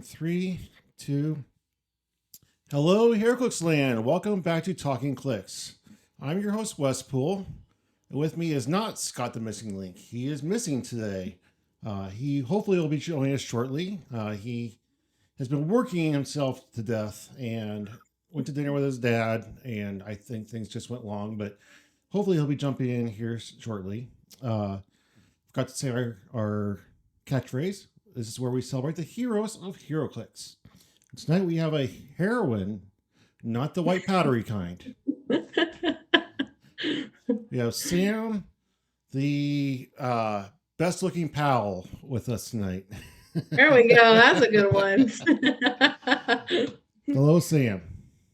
In 3, 2. Hello, Heroclix land. Welcome back to Talking Clix. I'm your host, Wespool. And with me is not Scott the Missing Link. He is missing today. He hopefully will be joining us shortly. He has been working himself to death and went to dinner with his dad. And I think things just went long, but hopefully he'll be jumping in here shortly. Forgot to say our catchphrase. This is where we celebrate the heroes of Heroclix. Tonight we have a heroine, not the white powdery kind. We have Sam, the best looking Powell, with us tonight. There we go. That's a good one. Hello, Sam.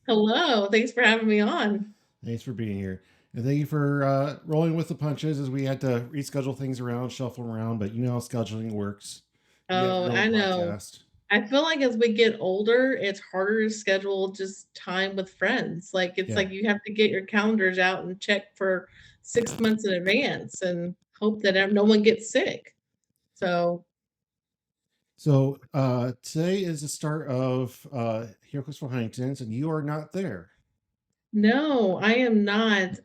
Hello. Thanks for having me on. Thanks for being here. And thank you for rolling with the punches as we had to reschedule things around, shuffle around, but you know how scheduling works. Oh, I know. Podcast. I feel like as we get older, it's harder to schedule just time with friends. Like like you have to get your calendars out and check for 6 months in advance and hope that no one gets sick. So today is the start of Heroclix for Huntington's, and you are not there. No, I am not.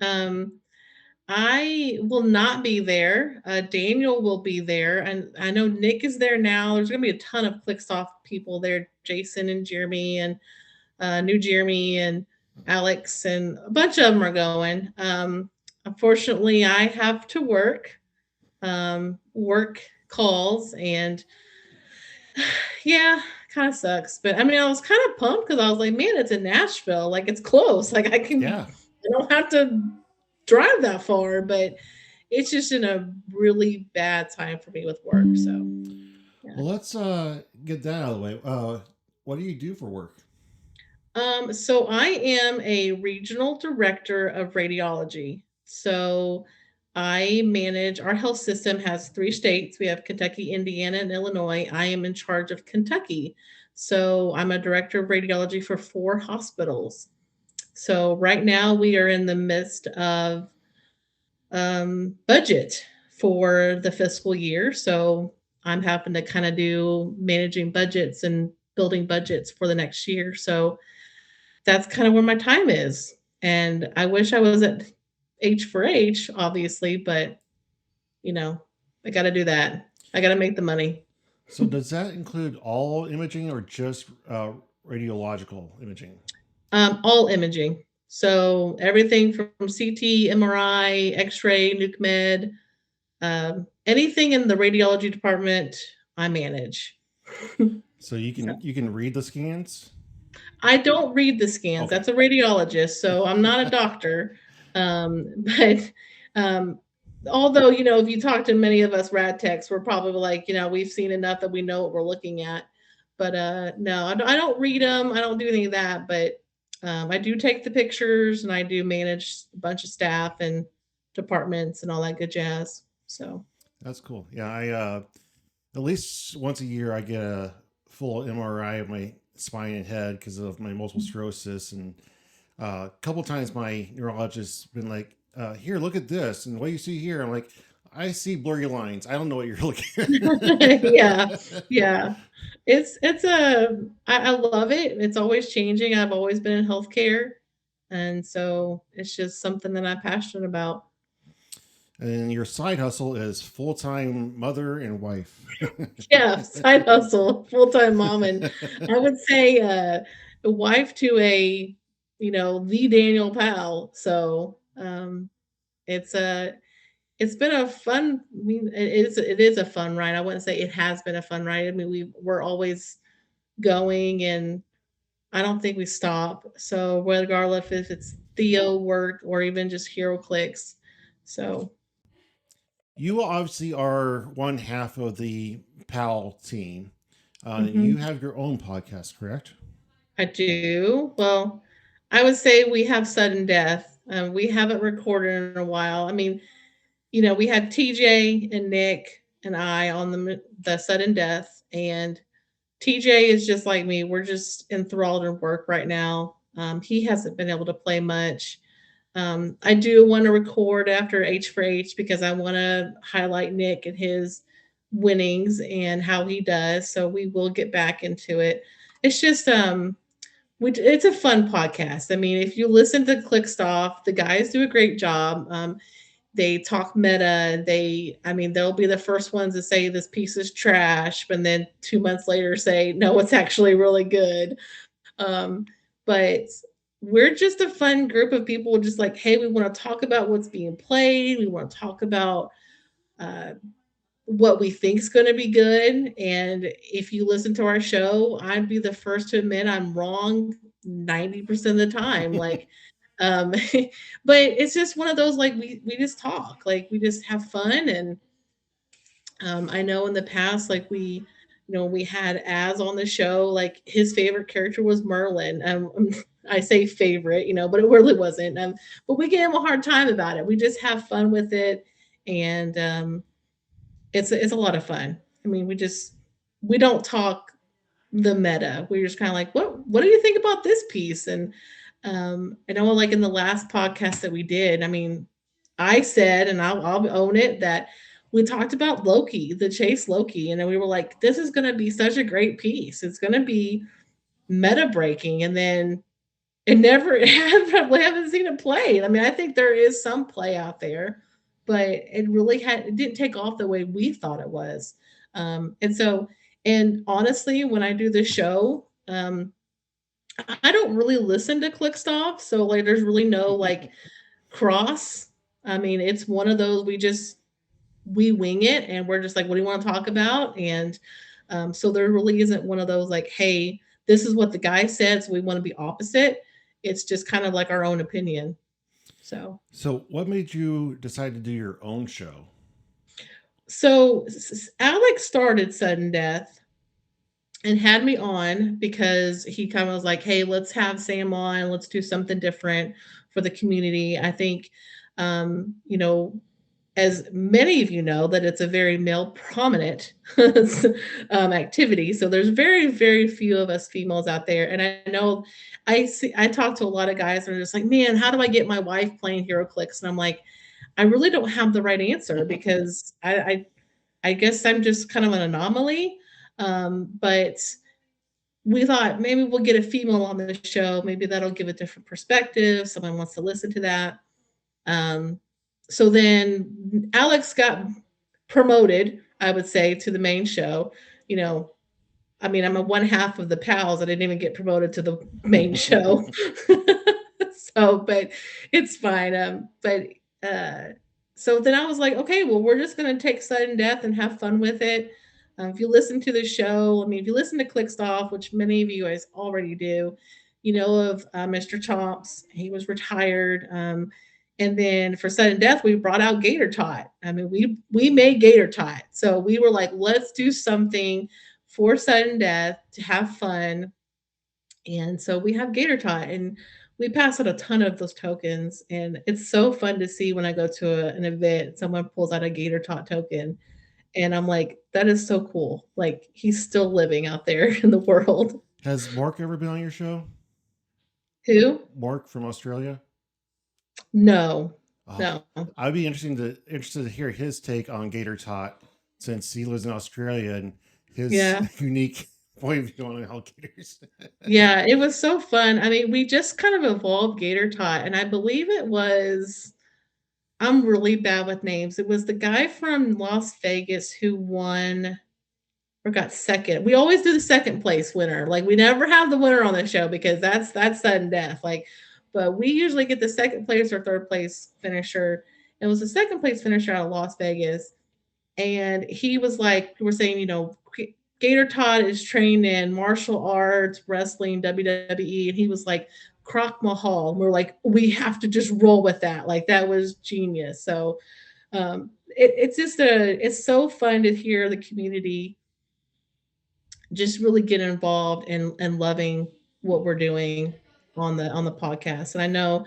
I will not be there. Daniel will be there. And I know Nick is there now. There's going to be a ton of Clicksoft people there. Jason and Jeremy and New Jeremy and Alex and a bunch of them are going. Unfortunately, I have to work calls and yeah, kind of sucks. But I mean, I was kind of pumped because I was like, man, it's in Nashville. Like it's close. Like I don't have to drive that far, but it's just in a really bad time for me with work. So, yeah. Well, let's get that out of the way. What do you do for work? So I am a regional director of radiology. So I manage our health system has 3 states. We have Kentucky, Indiana, and Illinois. I am in charge of Kentucky. So I'm a director of radiology for 4 hospitals. So right now we are in the midst of budget for the fiscal year. So I'm having to kind of do managing budgets and building budgets for the next year. So that's kind of where my time is. And I wish I was at H4H, obviously, but you know, I got to do that. I got to make the money. So does that include all imaging or just radiological imaging? All imaging. So everything from CT, MRI, X-ray, nuke med, anything in the radiology department, I manage. So you can read the scans? I don't read the scans. Okay. That's a radiologist, so I'm not a doctor. But although, you know, if you talk to many of us rad techs, we're probably like, you know, we've seen enough that we know what we're looking at. But no, I don't read them. I don't do any of that. But I do take the pictures and I do manage a bunch of staff and departments and all that good jazz. So that's cool. Yeah, I at least once a year I get a full MRI of my spine and head because of my multiple sclerosis, and a couple times my neurologist's been like, here, look at this, and what you see here, I'm like, I see blurry lines. I don't know what you're looking at. yeah. I love it. It's always changing. I've always been in healthcare, and so it's just something that I'm passionate about. And your side hustle is full-time mother and wife. Yeah, side hustle, full-time mom, and I would say a wife to a, you know, the Daniel Powell. So it's been a fun. I mean, it is a fun ride. I wouldn't say it has been a fun ride. I mean, we're always going, and I don't think we stop. So regardless if it's Theo work or even just Heroclix, so. You obviously are one half of the Powell team. You have your own podcast, correct? I do. Well, I would say we have sudden death. We haven't recorded in a while. I mean, you know, we had TJ and Nick and I on the sudden death, and TJ is just like me. We're just enthralled in work right now. He hasn't been able to play much. I do want to record after H4H because I want to highlight Nick and his winnings and how he does. So we will get back into it. It's just it's a fun podcast. I mean, if you listen to Clickstuff, the guys do a great job. They talk meta. I mean, they'll be the first ones to say this piece is trash, but then 2 months later say, no, it's actually really good. But we're just a fun group of people, just like, hey, we want to talk about what's being played. We want to talk about uh, what we think is going to be good. And if you listen to our show, I'd be the first to admit I'm wrong 90% of the time. Like, um, but it's just one of those, like, we just talk, like, we just have fun. And I know in the past, like, we had Az on the show, like, his favorite character was Merlin. I say favorite, but it really wasn't. But we gave him a hard time about it. We just have fun with it. And it's a lot of fun. I mean, we don't talk the meta. We're just kind of like, what do you think about this piece? And I know, like, in the last podcast that we did, I mean, I said, and I'll own it, that we talked about Loki, the chase Loki, and then we were like, this is going to be such a great piece. It's going to be meta breaking, and then it never we haven't seen it played. I mean, I think there is some play out there, but it didn't take off the way we thought it was. And honestly, when I do the show, I don't really listen to Clickstop, so, like, there's really no, like, cross. I mean, it's one of those, we wing it, and we're just like, what do you want to talk about? And so there really isn't one of those, like, hey, this is what the guy said, so we want to be opposite. It's just kind of like our own opinion. So what made you decide to do your own show? So Alex started Sudden Death and had me on because he kind of was like, hey, let's have Sam on, let's do something different for the community. I think, as many of you know, that it's a very male prominent activity. So there's very, very few of us females out there. And I know I talk to a lot of guys that are just like, man, how do I get my wife playing Heroclix? And I'm like, I really don't have the right answer because I guess I'm just kind of an anomaly. But we thought maybe we'll get a female on the show. Maybe that'll give a different perspective. Someone wants to listen to that. Um, so then Alex got promoted, I would say, to the main show. You know, I mean, I'm a one half of the pals. I didn't even get promoted to the main show. So, but it's fine. But so then I was like, okay, well, we're just going to take Sudden Death and have fun with it. If you listen to the show, I mean, if you listen to Clickstuff, which many of you guys already do, you know of Mr. Chomps. He was retired. And then for Sudden Death, we brought out Gator Tot. I mean, we made Gator Tot. So we were like, let's do something for Sudden Death to have fun. And so we have Gator Tot, and we pass out a ton of those tokens. And it's so fun to see when I go to an event, someone pulls out a Gator Tot token. And I'm like, that is so cool. Like, he's still living out there in the world. Has Mark ever been on your show? Who? Mark from Australia? No. Oh, No. I'd be interested to hear his take on Gator Tot since he lives in Australia and his Yeah. unique point of view on alligators. Yeah, it was so fun. I mean, we just kind of evolved Gator Tot, and I believe it was, I'm really bad with names. It was the guy from Las Vegas who won or got second. We always do the second place winner. Like, we never have the winner on the show because that's sudden death. Like, but we usually get the second place or third place finisher. It was the second place finisher out of Las Vegas. And he was like, we were saying, Gator Todd is trained in martial arts, wrestling, WWE, and he was like Croc Mahal. And we're like, we have to just roll with that. Like, that was genius. So it's so fun to hear the community just really get involved and loving what we're doing on the podcast. And I know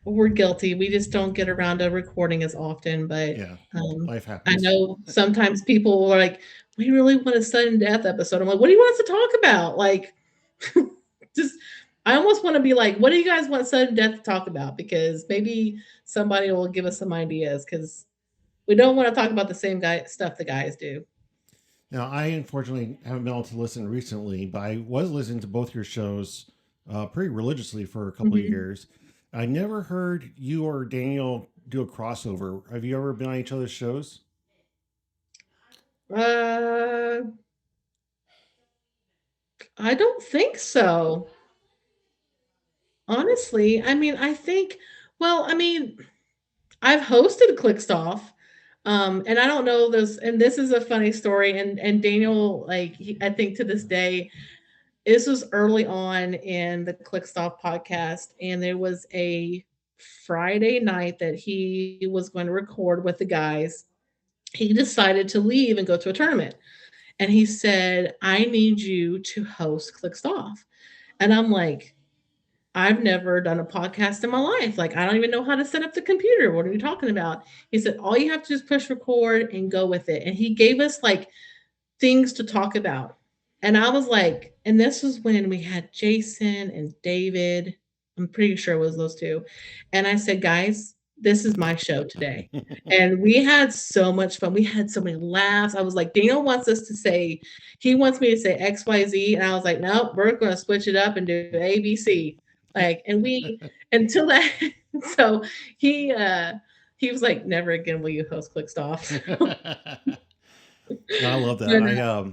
we're guilty. We just don't get around to recording as often, but Yeah, life I happens. know sometimes people are like, we really want a sudden death episode. I'm like, what do you want us to talk about? Like, just, I almost want to be like, what do you guys want sudden death to talk about? Because maybe somebody will give us some ideas because we don't want to talk about the same stuff the guys do. Now, I unfortunately haven't been able to listen recently, but I was listening to both your shows pretty religiously for a couple of Mhm. years. I never heard you or Daniel do a crossover. Have you ever been on each other's shows? Uh, I don't think so. Honestly, I mean, I think well, I mean, I've hosted Clickstuff, and I don't know this and this is a funny story, and Daniel, like, I think to this day, this was early on in the Clickstuff podcast, and there was a Friday night that he was going to record with the guys. He decided to leave and go to a tournament, and he said, "I need you to host Clickstuff." And I'm like, I've never done a podcast in my life. Like, I don't even know how to set up the computer. What are you talking about? He said, all you have to do is push record and go with it. And he gave us like things to talk about. And I was like, and this was when we had Jason and David. I'm pretty sure it was those two. And I said, guys, this is my show today. And we had so much fun. We had so many laughs. I was like, Daniel wants us to say, he wants me to say XYZ. And I was like, nope, we're going to switch it up and do ABC. Like, and we, until that, so he was like, never again will you host Clickstuff. No, I love that. But I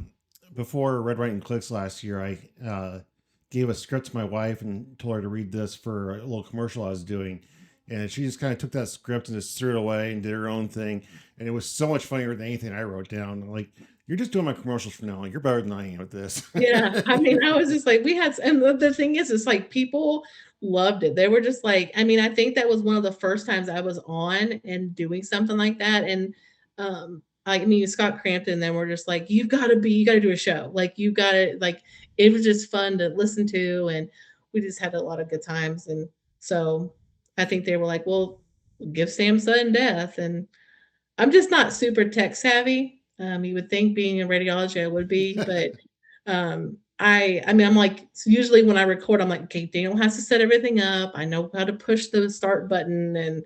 before Red, White, and Clicks last year, I gave a script to my wife and told her to read this for a little commercial I was doing, and she just kind of took that script and just threw it away and did her own thing, and it was so much funnier than anything I wrote down. I'm like, you're just doing my commercials from now on. You're better than I am at this. yeah, I mean, I was just like, we had, and the thing is, it's like people loved it. They were just like, I mean, I think that was one of the first times I was on and doing something like that. And I mean, Scott Crampton, then we're just like, you got to do a show. Like, you got to, like, it was just fun to listen to. And we just had a lot of good times. And so I think they were like, well, give Sam sudden death. And I'm just not super tech savvy. You would think being in radiology I would be, but I mean I'm like so usually when I record I'm like okay Daniel has to set everything up. I know how to push the start button and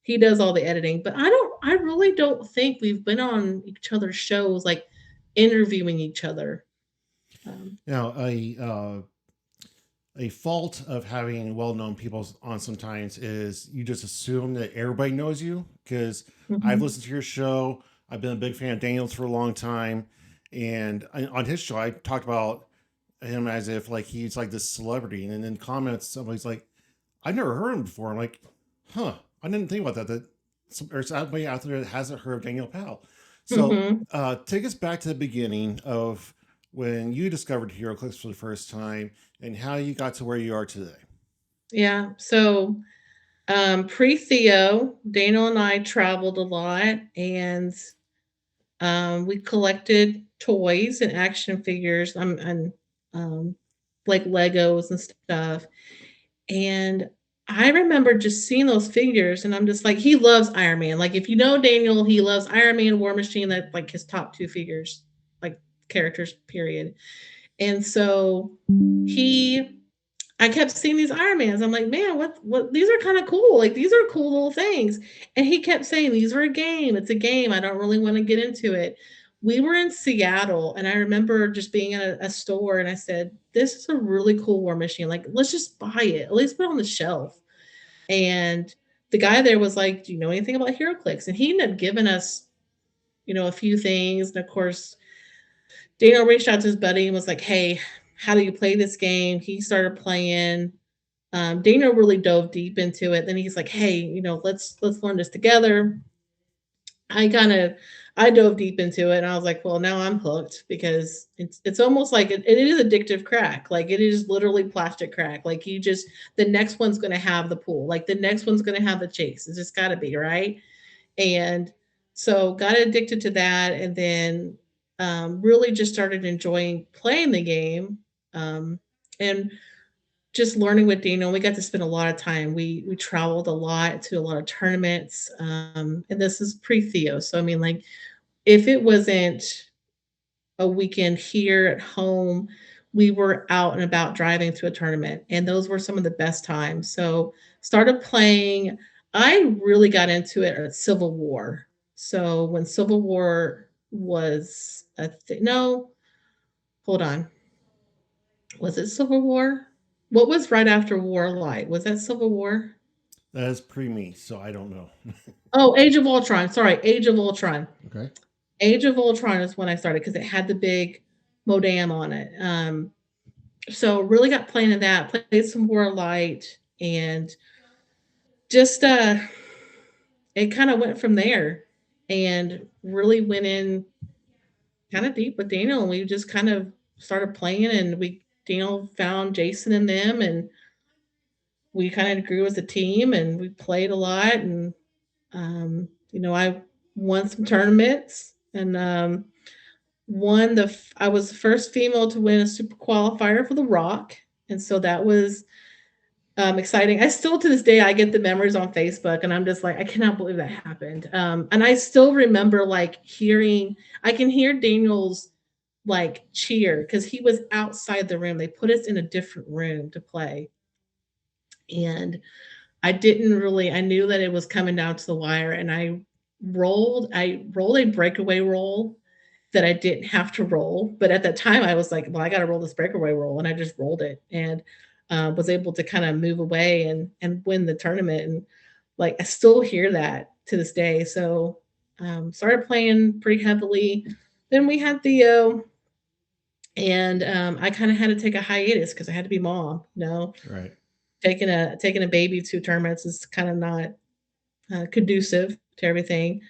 he does all the editing. But I really don't think we've been on each other's shows like interviewing each other. Um, Now, a fault of having well-known people on sometimes is you just assume that everybody knows you because I've mhm, listened to your show. I've been a big fan of Daniel's for a long time, and on his show, I talked about him as if like he's like this celebrity, and then in comments, somebody's like, "I've never heard him before." I'm like, "Huh? I didn't think about that. That there's somebody out there that hasn't heard of Daniel Powell." So, mhm. take us back to the beginning of when you discovered HeroClix for the first time and how you got to where you are today. Yeah. So pre Theo, Daniel and I traveled a lot and we collected toys and action figures and um, like Legos and stuff. And I remember just seeing those figures, and I'm just like, he loves Iron Man. Like, if you know Daniel, he loves Iron Man, War Machine. That's like his top two figures, like characters, period. And so he I kept seeing these Iron Mans. I'm like, man, what these are kind of cool. Like these are cool little things. And he kept saying, these are a game. It's a game. I don't really want to get into it. We were in Seattle, and I remember just being in a store, and I said, this is a really cool war machine. Like, let's just buy it, at least put it on the shelf. And the guy there was like, do you know anything about Heroclix? And he ended up giving us, a few things. And of course, Daniel reached out to his buddy and was like, hey, how do you play this game? He started playing. Daniel really dove deep into it. Then he's like, "Hey, let's learn this together." I kind of I dove deep into it, and I was like, "Well, now I'm hooked because it's almost like it is addictive crack. Like it is literally plastic crack. Like you just the next one's going to have the pool. Like the next one's going to have the chase. It's just got to be right." And so got addicted to that, and then really just started enjoying playing the game. And just learning with Dino, we got to spend a lot of time. We traveled a lot to a lot of tournaments, and this is pre Theo. So I mean, like, if it wasn't a weekend here at home, we were out and about driving to a tournament, and those were some of the best times. So started playing. I really got into it at Civil War. So when Civil War was a thing. No, hold on. Was it Civil War? What was right after Warlight? Was that Civil War? That is pre me, so I don't know. Oh, Age of Ultron. Sorry, Age of Ultron. Okay. Age of Ultron is when I started because it had the big modem on it. So really got playing in that, played some Warlight, and just it kind of went from there, and really went in kind of deep with Daniel, and we just kind of started playing, and we Daniel found Jason and them, and we kind of grew as a team, and we played a lot, and I won some tournaments, and I was the first female to win a super qualifier for the Rock, and so that was exciting. I still to this day I get the memories on Facebook, and I'm just like I cannot believe that happened. And I still remember like I can hear Daniel's like cheer because he was outside the room. They put us in a different room to play, and I knew that it was coming down to the wire, and I rolled a breakaway roll that I didn't have to roll. But at that time, I was like, well, I got to roll this breakaway roll. And I just rolled it, and was able to kind of move away and win the tournament. And like, I still hear that to this day. So, started playing pretty heavily. Then we had Theo, and I kind of had to take a hiatus because I had to be mom. Right. Taking a baby to tournaments is kind of not conducive to everything.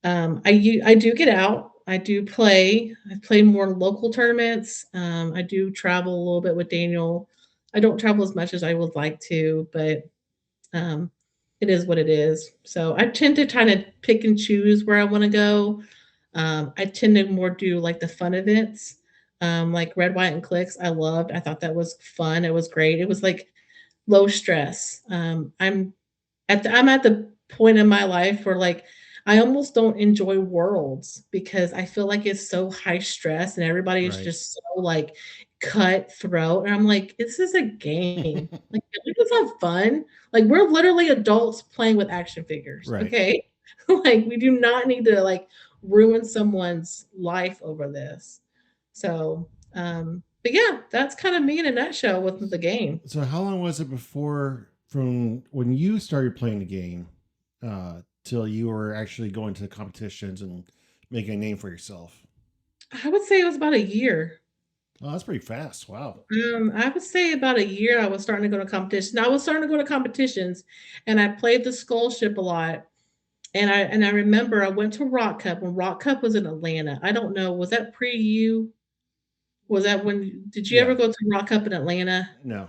I do get out. I do play. I play more local tournaments. I do travel a little bit with Daniel. I don't travel as much as I would like to, but um, it is what it is. So I tend to kind of pick and choose where I want to go. I tend to more do like the fun events, like Red, White, and Clicks. I loved. I thought that was fun. It was great. It was like low stress. I'm at the point in my life where like I almost don't enjoy worlds because I feel like it's so high stress and everybody is Right. just so like cutthroat. And I'm like, this is a game. Like, can we just have fun? Like, we're literally adults playing with action figures. Right. Okay. Like, we do not need to like ruin someone's life over this. So, but yeah, that's kind of me in a nutshell with the game. So how long was it before from when you started playing the game till you were actually going to competitions and making a name for yourself? I would say it was about a year. Oh, that's pretty fast. Wow. I would say about a year I was starting to go to competition. I was starting to go to competitions, and I played the Skull Ship a lot. And I remember I went to Rock Cup when Rock Cup was in Atlanta. I don't know, was that pre you? Was that when did you ever Yeah. go to Rock Cup in Atlanta? No.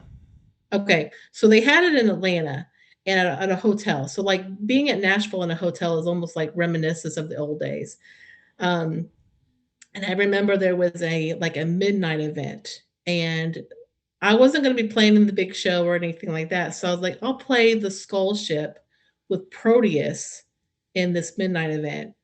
Okay, so they had it in Atlanta and at a hotel. So like being at Nashville in a hotel is almost like reminiscence of the old days. Um, and I remember there was a midnight event, and I wasn't going to be playing in the big show or anything like that. So I was like, I'll play the Skull Ship with Proteus in this midnight event.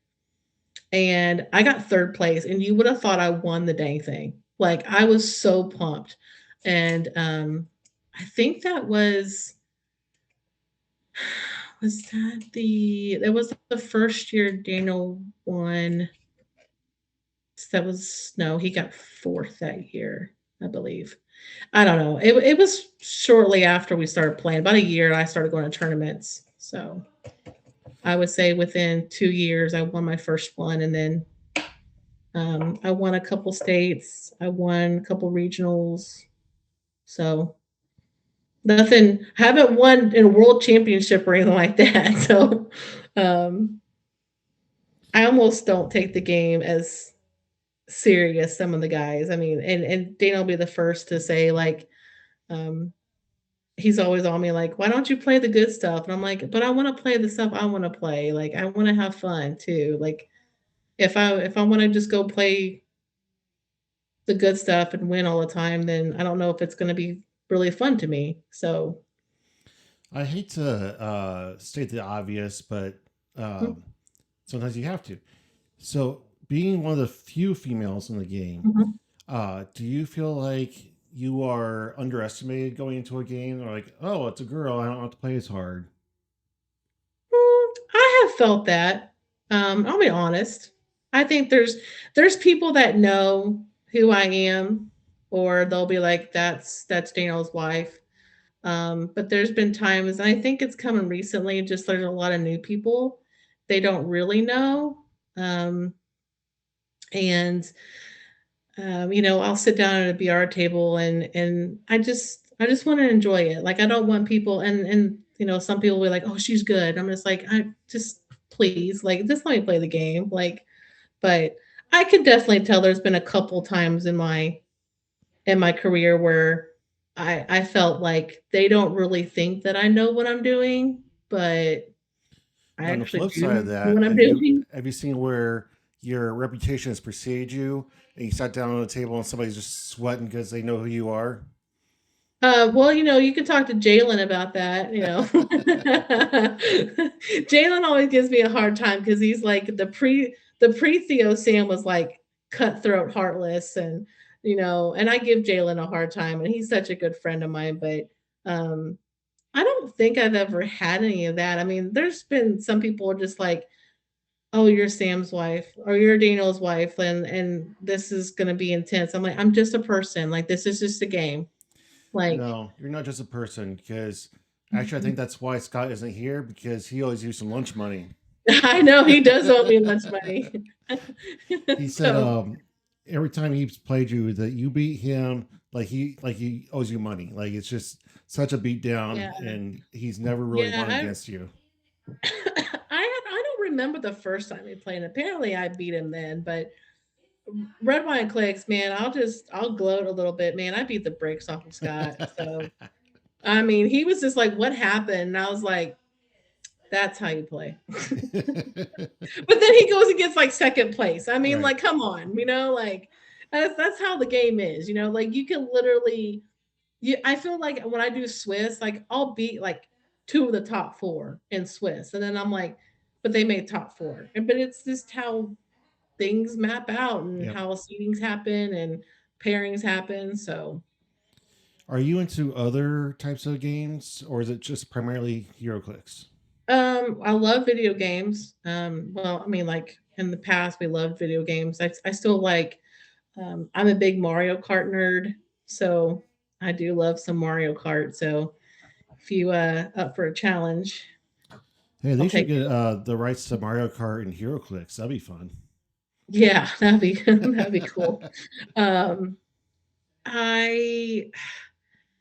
And I got third place, and you would have thought I won the dang thing. Like I was so pumped. And I think that was the first year Daniel won. That was no, he got fourth that year, I believe. I don't know. It was shortly after we started playing, about a year, I started going to tournaments. So I would say within 2 years, I won my first one, and then I won a couple states. I won a couple regionals. So nothing. Haven't won in a world championship or anything like that. So um, I almost don't take the game as serious. Some of the guys. I mean, and Dana will be the first to say like. Um, he's always on me like, why don't you play the good stuff? And I'm like, but I want to play the stuff I want to play. Like I want to have fun too. Like if I want to just go play the good stuff and win all the time, then I don't know if it's going to be really fun to me. So I hate to state the obvious, but mhm, um, sometimes you have to. So, being one of the few females in the game, mhm. do you feel like you are underestimated going into a game? Or like, oh, it's a girl, I don't have to play as hard. I have felt that. I'll be honest. I think there's people that know who I am, or they'll be like, that's Daniel's wife. But there's been times, and I think it's coming recently, just there's a lot of new people. They don't really know. Um, and I'll sit down at a BR table and I just want to enjoy it. Like I don't want people and some people will be like, oh, she's good. I'm just like, I just please, like, just let me play the game. Like, but I could definitely tell there's been a couple times in my career where I felt like they don't really think that I know what I'm doing, but I Now, on the actually flip side of do know that, what I'm doing. have you seen where your reputation has preceded you, and you sat down on the table and somebody's just sweating because they know who you are? Well, you can talk to Jalen about that. Jalen always gives me a hard time because he's like the pre Theo Sam was like cutthroat, heartless, and I give Jalen a hard time, and he's such a good friend of mine. But um, I don't think I've ever had any of that. I mean, there's been some people are just like, "Oh, you're Sam's wife, or you're Daniel's wife, and this is gonna be intense." I'm like, "I'm just a person. Like this is just a game." Like, No, you're not just a person. Because actually, I think that's why Scott isn't here, because he always used some lunch money. I know he does owe me lunch money. He said So, every time he's played you that you beat him, like he owes you money. Like it's just such a beat down, yeah. and he's never really Yeah, won I against you. I don't remember the first time we played. Apparently, I beat him then, but Red Wine Clicks, man, I'll gloat a little bit, man. I beat the brakes off of Scott. So, I mean, he was just like, "What happened?" And I was like, "That's how you play." But then he goes and gets like second place. I mean, Right. like, come on, like that's how the game is. Like you can literally I feel like when I do Swiss, like I'll beat like two of the top four in Swiss. And then I'm like, but they made top four. But it's just how things map out and Yep. how seedings happen and pairings happen. So Are you into other types of games, or is it just primarily HeroClix? I love video games. Well, I mean, like in the past we loved video games. I still like I'm a big Mario Kart nerd, so I do love some Mario Kart. So if you up for a challenge, Hey, I'll they should take get it. the rights to Mario Kart and HeroClix. That'd be fun. Yeah, that'd be that'd be cool. Um, I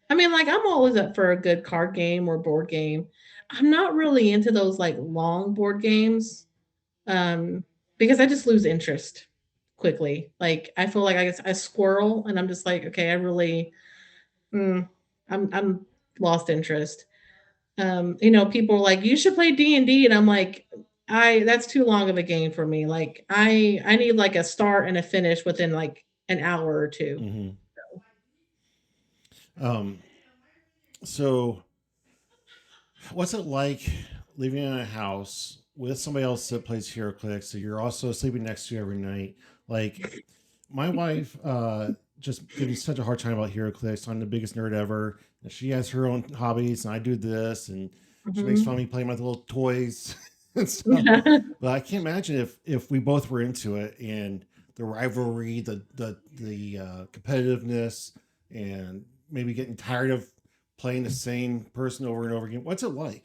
I mean, like, I'm always up for a good card game or board game. I'm not really into those like long board games, um, because I just lose interest quickly. Like, I feel like I squirrel, and I'm just like, okay, I really, mm, I'm lost interest. People are like, you should play D&D, and I'm like, I that's too long of a game for me. Like, I need like a start and a finish within like an hour or two. Hmm. Um, so, what's it like living in a house with somebody else that plays HeroClix? So you're also sleeping next to you every night. Like, my wife just gives me such a hard time about HeroClix. I'm the biggest nerd ever. And she has her own hobbies, and I do this, and she makes fun of Mhm. me playing with little toys and stuff. But I can't imagine if we both were into it, and the rivalry, the competitiveness, and maybe getting tired of playing the same person over and over again. What's it like?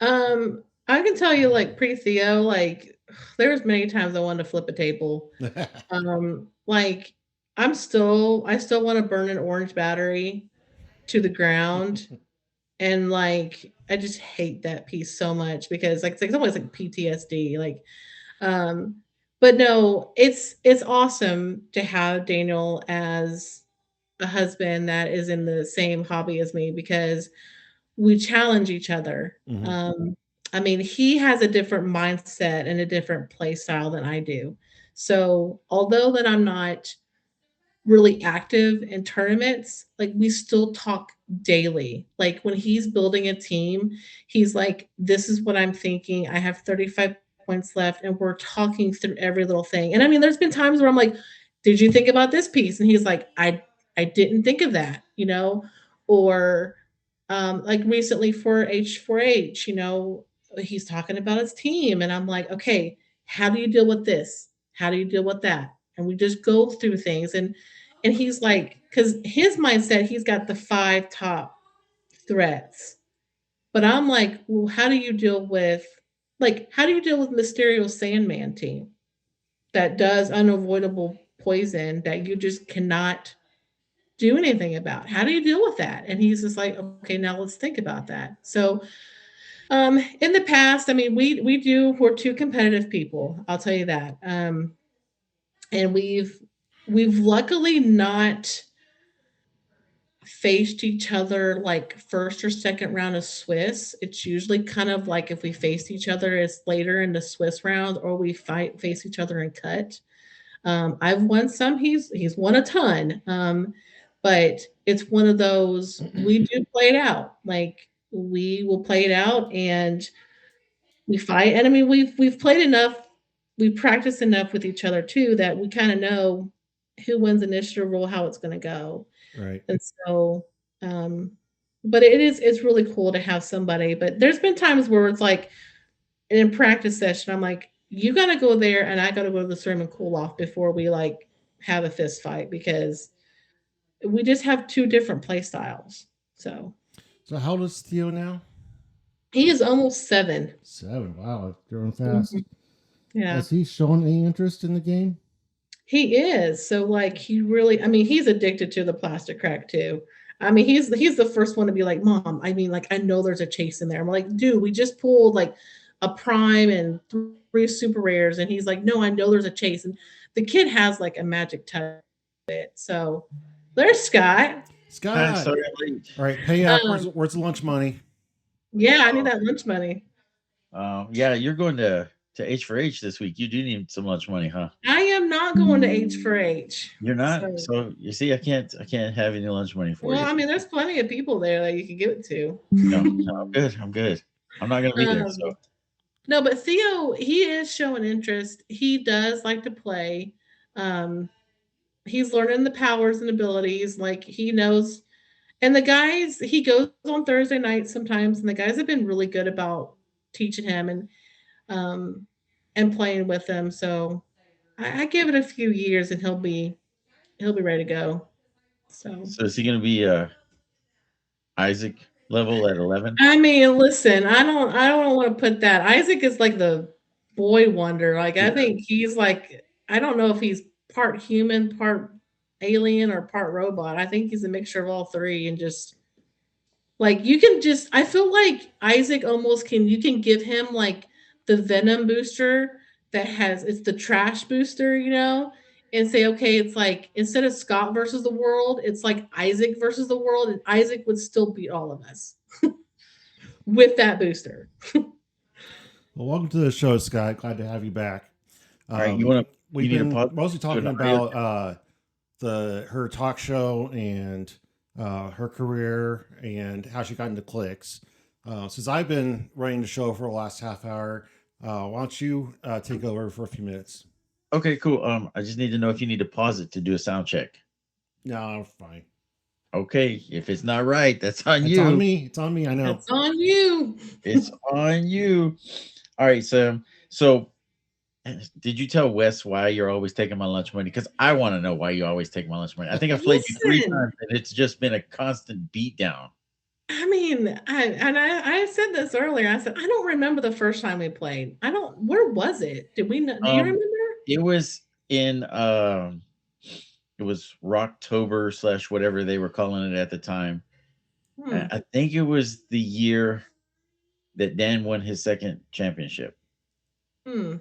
I can tell you, like, pre-Theo, like, there was many times I wanted to flip a table. Like, I still wanna burn an orange battery to the ground, and, like, I just hate that piece so much because, like, it's always, like, PTSD, like, um but no, it's awesome to have Daniel as a husband that is in the same hobby as me because we challenge each other. Hmm. I mean, he has a different mindset and a different play style than I do. So, although that I'm not really active in tournaments, like we still talk daily. Like when he's building a team, he's like, "This is what I'm thinking. I have 35 points left," and we're talking through every little thing. And I mean, there's been times where I'm like, "Did you think about this piece?" And he's like, "I didn't think of that." Or like recently for H4H, he's talking about his team, and I'm like, "Okay, how do you deal with this?" How do you deal with that? And we just go through things. And he's like, because his mindset, he's got the five top threats. But I'm like, well, how do you deal with Mysterio's Sandman team that does unavoidable poison that you just cannot do anything about? How do you deal with that? And he's just like, okay, now let's think about that. So in the past, I mean, we're two competitive people, I'll tell you that. And we've luckily not faced each other like first or second round of Swiss. It's usually kind of like if we faced each other, it's later in the Swiss round, or we face each other in cut. I've won some. He's won a ton. But it's one of those we do play it out. Like we will play it out and we fight. And I mean, we've played enough, we've practiced enough with each other too that we kind of know who wins initiative role, how it's going to go. Right. And so, um, but it's really cool to have somebody. But there's been times where it's like in practice session, I'm like, you got to go there, and I got to go to this room and cool off before we like have a fist fight because we just have two different play styles. So how old is Theo now? he is almost 7. 7. Wow, growing fast. Mhm. Yeah. Has he shown any interest in the game? He is. So like he really, I mean, he's addicted to the plastic crack too. I mean, he's the first one to be like, "Mom, I mean, like I know there's a chase in there." I'm like, "Dude, we just pulled like a prime and 3 super rares." And he's like, "No, I know there's a chase." And the kid has like a magic touch. So there's Scott. Scott. Sorry, All right, pay up. Um, Where's the lunch money? Yeah, I need that lunch money. yeah, you're going to H for H this week. You do need some lunch money, huh? I am not going to H for H. You're not. So you see, I can't have any lunch money for you. Well, I mean, there's plenty of people there that you can give it to. No, I'm good. I'm good. I'm not going to be there. So No, but Theo, he is showing interest. He does like to play. He's learning the powers and abilities. Like he knows. And the guys, he goes on Thursday nights sometimes, and the guys have been really good about teaching him and playing with him. So I give it a few years, and he'll be ready to go. So is he going to be Isaac level at 11? I mean, listen, I don't want to put that. Isaac is like the boy wonder. Like I think he's like, I don't know if he's part human, part alien, or part robot. I think he's a mixture of all three, and just like you can just I feel like Isaac almost you can give him like the venom booster that has it's the trash booster, and say, okay, it's like instead of Scott versus the world, it's like Isaac versus the world, and Isaac would still beat all of us with that booster. Well, welcome to the show, Scott. Glad to have you back. All right, we've been mostly talking about her talk show and her career and how she got into Clix. Since I've been running the show for the last half hour, why don't you take over for a few minutes? Okay, cool. I just need to know if you need to pause it to do a sound check. No, I'm fine. Okay, if it's not right, that's on you. It's on me. It's on me. I know. It's on you. It's on you. All right, so did you tell Wes why you're always taking my lunch money? Because I want to know why you always take my lunch money. I think I've played you 3 times, and it's just been a constant beatdown. I mean, I said this earlier. I said I don't remember the first time we played. Where was it? Did we? Do you remember? It was in it was Rocktober / whatever they were calling it at the time. I think it was the year that Dan won his 2nd championship. I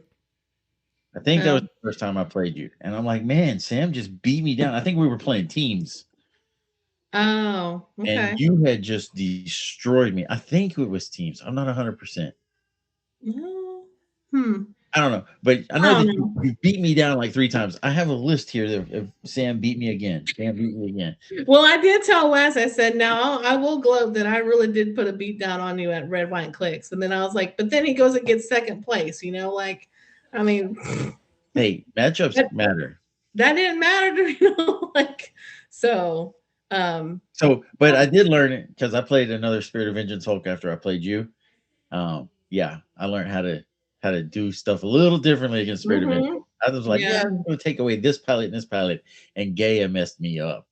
think that was the first time I played you. And I'm like, man, Sam just beat me down. I think we were playing teams. Oh, okay. And you had just destroyed me. I think it was teams. I'm not 100%. I don't know. But I know that you beat me down like 3 times. I have a list here that Sam beat me again. Sam beat me again. Well, I did tell Wes, I said, now I will gloat that I really did put a beat down on you at Red, White, and Clix. And then I was like, but then he goes and gets 2nd place, like, I mean. Hey, matchups matter. That didn't matter, like, so. But I did learn it because I played another Spirit of Vengeance Hulk after I played you. Yeah, I learned how to do stuff a little differently against Spirit of Vengeance. I was like, yeah, I'm going to take away this pilot and this pilot. And Gaia messed me up.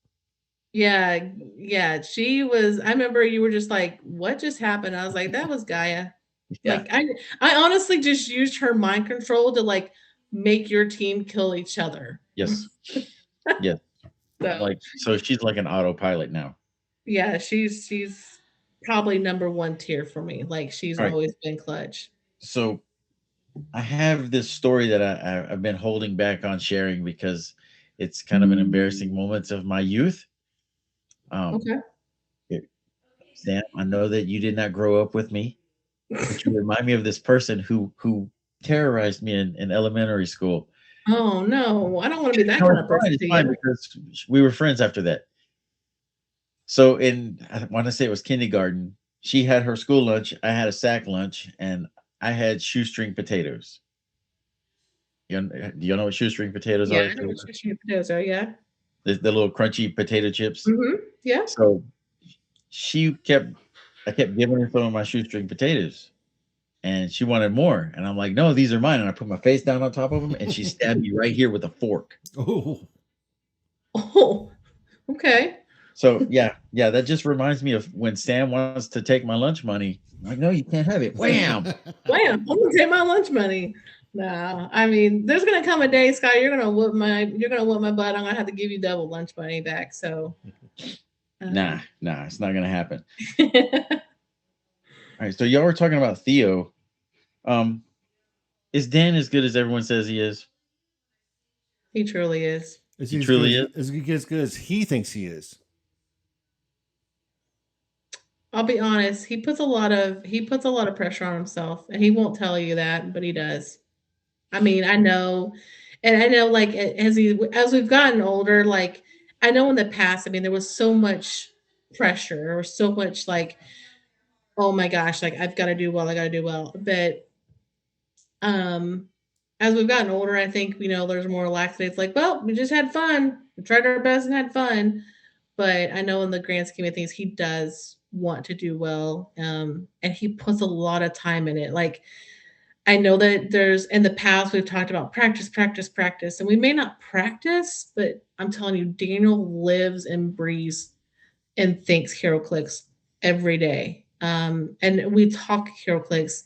Yeah, yeah. She was. I remember you were just like, "What just happened?" I was like, "That was Gaia." Yeah. Like I honestly just used her mind control to like make your team kill each other. Yes. Yes. So she's like an autopilot now. Yeah, she's probably number one tier for me. Like she's All right. always been clutch. So I have this story that I've been holding back on sharing because it's kind of an embarrassing moment of my youth. Okay. Sam, I know that you did not grow up with me, but you remind me of this person who terrorized me in elementary school. Oh no, I don't want to be that No, kind of person it's to fine you. because we were friends after that. So I want to say it was kindergarten. She had her school lunch. I had a sack lunch, and I had shoestring potatoes. Do you know what shoestring potatoes Yeah, are? I know what your potatoes are. Yeah. The little crunchy potato chips. Yeah. So I kept giving her some of my shoestring potatoes, and she wanted more. And I'm like, no, these are mine. And I put my face down on top of them, and she stabbed me right here with a fork. Oh, okay. So yeah, that just reminds me of when Sam wants to take my lunch money. I'm like, no, you can't have it. Wham! Wham! I'm gonna take my lunch money. No, I mean, there's gonna come a day, Scott. You're gonna whoop my butt. I'm gonna have to give you double lunch money back. So, nah, it's not gonna happen. All right, so y'all were talking about Theo. Is Dan as good as everyone says he is? He truly is. He truly is. As good as he thinks he is. I'll be honest. He puts a lot of pressure on himself, and he won't tell you that, but he does. I mean, I know, and I know, like as we've gotten older, like I know in the past. I mean, there was so much pressure, or so much like, oh my gosh, like I've got to do well, I got to do well. But um, as we've gotten older, I think there's more laxity. It's like, well, we just had fun, we tried our best and had fun. But I know in the grand scheme of things, he does want to do well, and he puts a lot of time in it. Like I know that there's in the past we've talked about practice, practice, practice, and we may not practice, but I'm telling you, Daniel lives and breathes and thinks Heroclix every day. And we talk Heroclix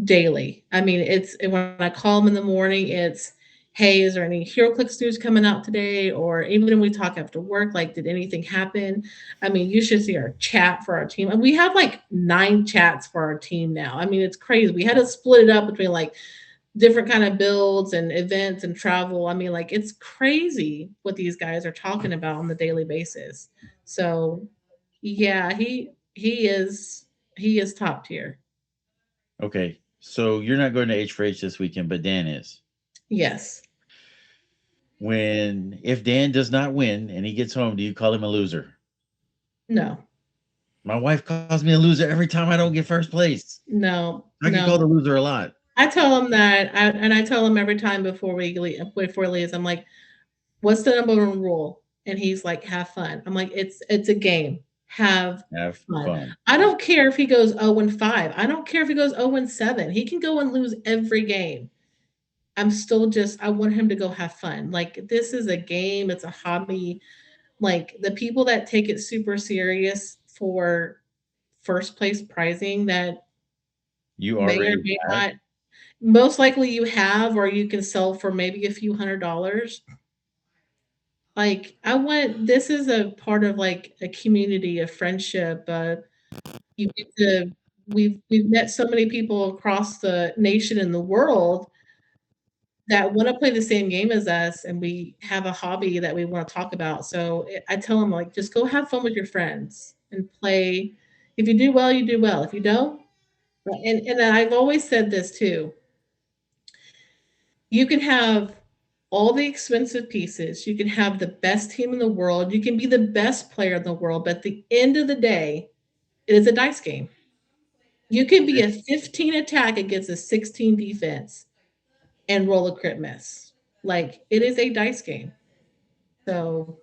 daily. I mean, it's when I call him in the morning, it's, hey, is there any Heroclix news coming out today? Or even when we talk after work, like, did anything happen? I mean, you should see our chat for our team. And we have like 9 chats for our team now. I mean, it's crazy. We had to split it up between like different kind of builds and events and travel. I mean, like it's crazy what these guys are talking about on the daily basis. So yeah, he is top tier. Okay, so you're not going to H for H this weekend, but Dan is. Yes. If Dan does not win and he gets home, do you call him a loser? No. My wife calls me a loser every time I don't get first place. No. I get called a loser a lot. I tell him that, and I tell him every time before he leaves, I'm like, "What's the number one rule?" And he's like, "Have fun." I'm like, "It's a game. Have fun." I don't care if he goes 0-5. I don't care if he goes 0-7. He can go and lose every game. I'm still I want him to go have fun. Like this is a game. It's a hobby. Like the people that take it super serious for first place prizing that you may or already may have. not, most likely you have, or you can sell for maybe a few $100s. Like this is a part of like a community, a friendship. You get to we've met so many people across the nation and the world that want to play the same game as us, and we have a hobby that we want to talk about. So I tell them like, just go have fun with your friends and play. If you do well, you do well. If you don't, and I've always said this too. You can have all the expensive pieces. You can have the best team in the world. You can be the best player in the world. But at the end of the day, it is a dice game. You can be a 15 attack against a 16 defense and roll a crit miss. Like it is a dice game. So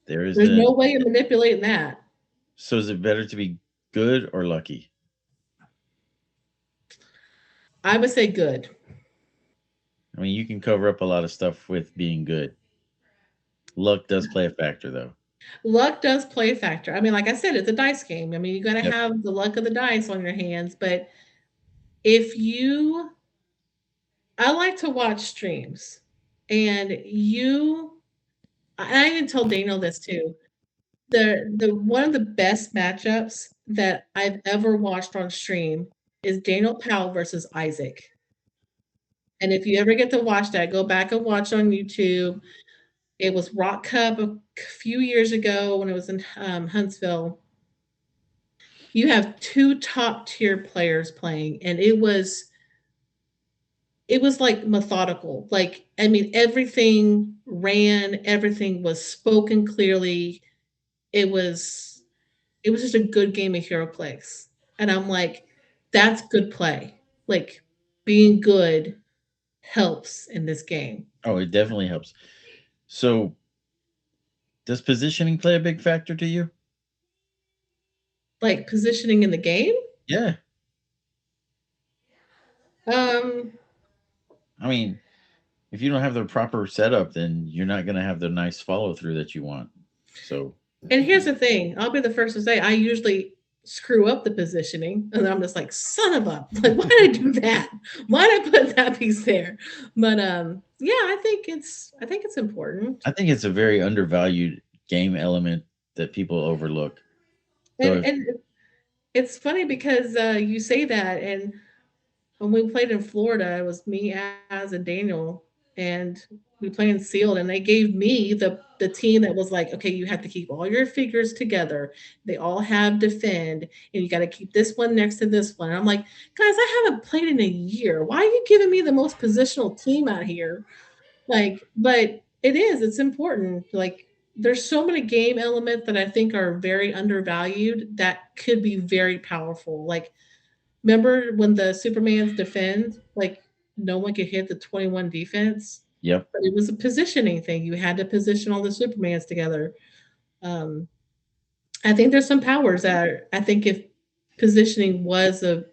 there's no way of manipulating that. So is it better to be good or lucky? I would say good. I mean, you can cover up a lot of stuff with being good. Luck does play a factor, though. Luck does play a factor. I mean, like I said, it's a dice game. I mean, you got to Yep. have the luck of the dice on your hands. But if you, I like to watch streams, and I even told Daniel this too. The one of the best matchups that I've ever watched on stream is Daniel Powell versus Isaac. And if you ever get to watch that, go back and watch on YouTube. It was Rock Cup a few years ago when it was in Huntsville. You have two top tier players playing, and it was like methodical. Like, I mean, everything ran, everything was spoken clearly. It was it was just a good game of Heroclix. And I'm like, that's good play. Like, being good helps in this game. Oh, it definitely helps. So, does positioning play a big factor to you? Like positioning in the game. Yeah. Um, I mean, if you don't have the proper setup, then you're not going to have the nice follow through that you want. So, and here's the thing, I'll be the first to say I usually screw up the positioning, and I'm just like, son of a, like, why did I do that? Why did I put that piece there? But yeah, I think it's important. I think it's a very undervalued game element that people overlook. So, And it's funny because you say that, and when we played in Florida, it was me, Az, and Daniel, and we played in sealed, and they gave me the team that was like, okay, you have to keep all your figures together. They all have defend, and you got to keep this one next to this one. And I'm like, guys, I haven't played in a year. Why are you giving me the most positional team out here? Like, but it's important. Like, there's so many game elements that I think are very undervalued that could be very powerful. Like, remember when the Supermans defend, like no one could hit the 21 defense? yep. But it was a positioning thing. You had to position all the Supermans together. Um, I think there's some powers that I think if positioning was a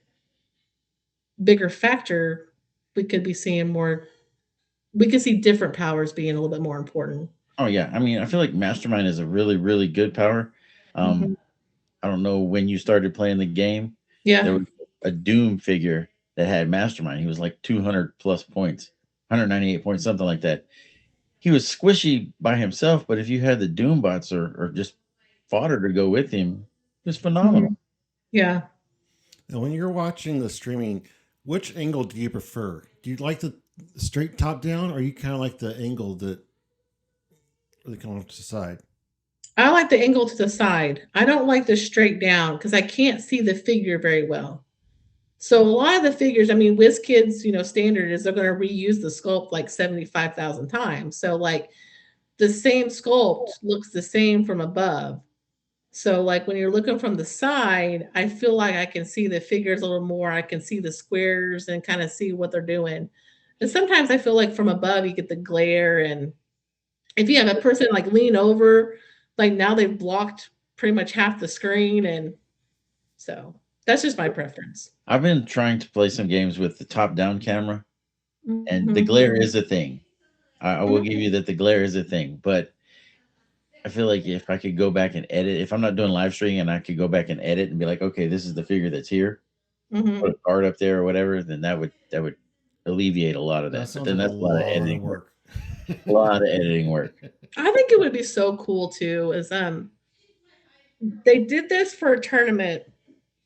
bigger factor, we could be seeing more. We could see different powers being a little bit more important. Oh, yeah. I mean, I feel like Mastermind is a really, really good power. Um, Mhm. I don't know when you started playing the game. There Yeah. was a Doom figure that had Mastermind. He was like 200 plus points, 198 points, something like that. He was squishy by himself, but if you had the Doom bots or just fodder to go with him, it was phenomenal. Mhm. Yeah. And when you're watching the streaming, which angle do you prefer? Do you like the straight top down, or you kind of like the angle that really comes off to the side? I like the angle to the side. I don't like the straight down because I can't see the figure very well. So a lot of the figures, I mean, Wizkids, standard is they're going to reuse the sculpt like 75,000 times. So like the same sculpt looks the same from above. So like when you're looking from the side, I feel like I can see the figures a little more. I can see the squares and kind of see what they're doing. And sometimes I feel like from above you get the glare, and if you have a person like lean over, like now they've blocked pretty much half the screen, and so that's just my preference. I've been trying to play some games with the top down camera, and the Mhm. glare is a thing. I will give you that the glare is a thing, but I feel like if I could go back and edit, if I'm not doing live streaming and I could go back and edit and be like, okay, this is the figure that's here, put Mhm. a card up there or whatever, then that would alleviate a lot of That that. But sounds then like a that's a lot of lot of editing work. work. A lot of editing work. I think it would be so cool too is they did this for a tournament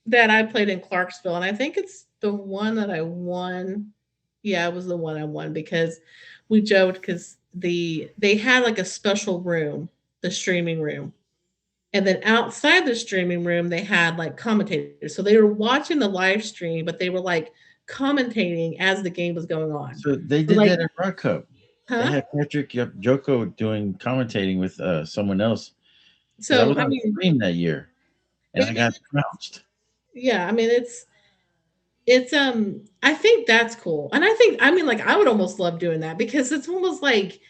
that I played in Clarksville, and I think it's the one that I won. Yeah, it was the one I won because we joked because they had like a special room, the streaming room. And then outside the streaming room, they had like commentators. So they were watching the live stream, but they were like commentating as the game was going on. So they So did like, that at Rock Cup. They huh? had Patrick Joko doing commentating with someone else because I So was I on mean, stream that year and I got it, trounced. yeah, I mean it's I think that's cool. And I think, I mean, like I would almost love doing that because it's almost like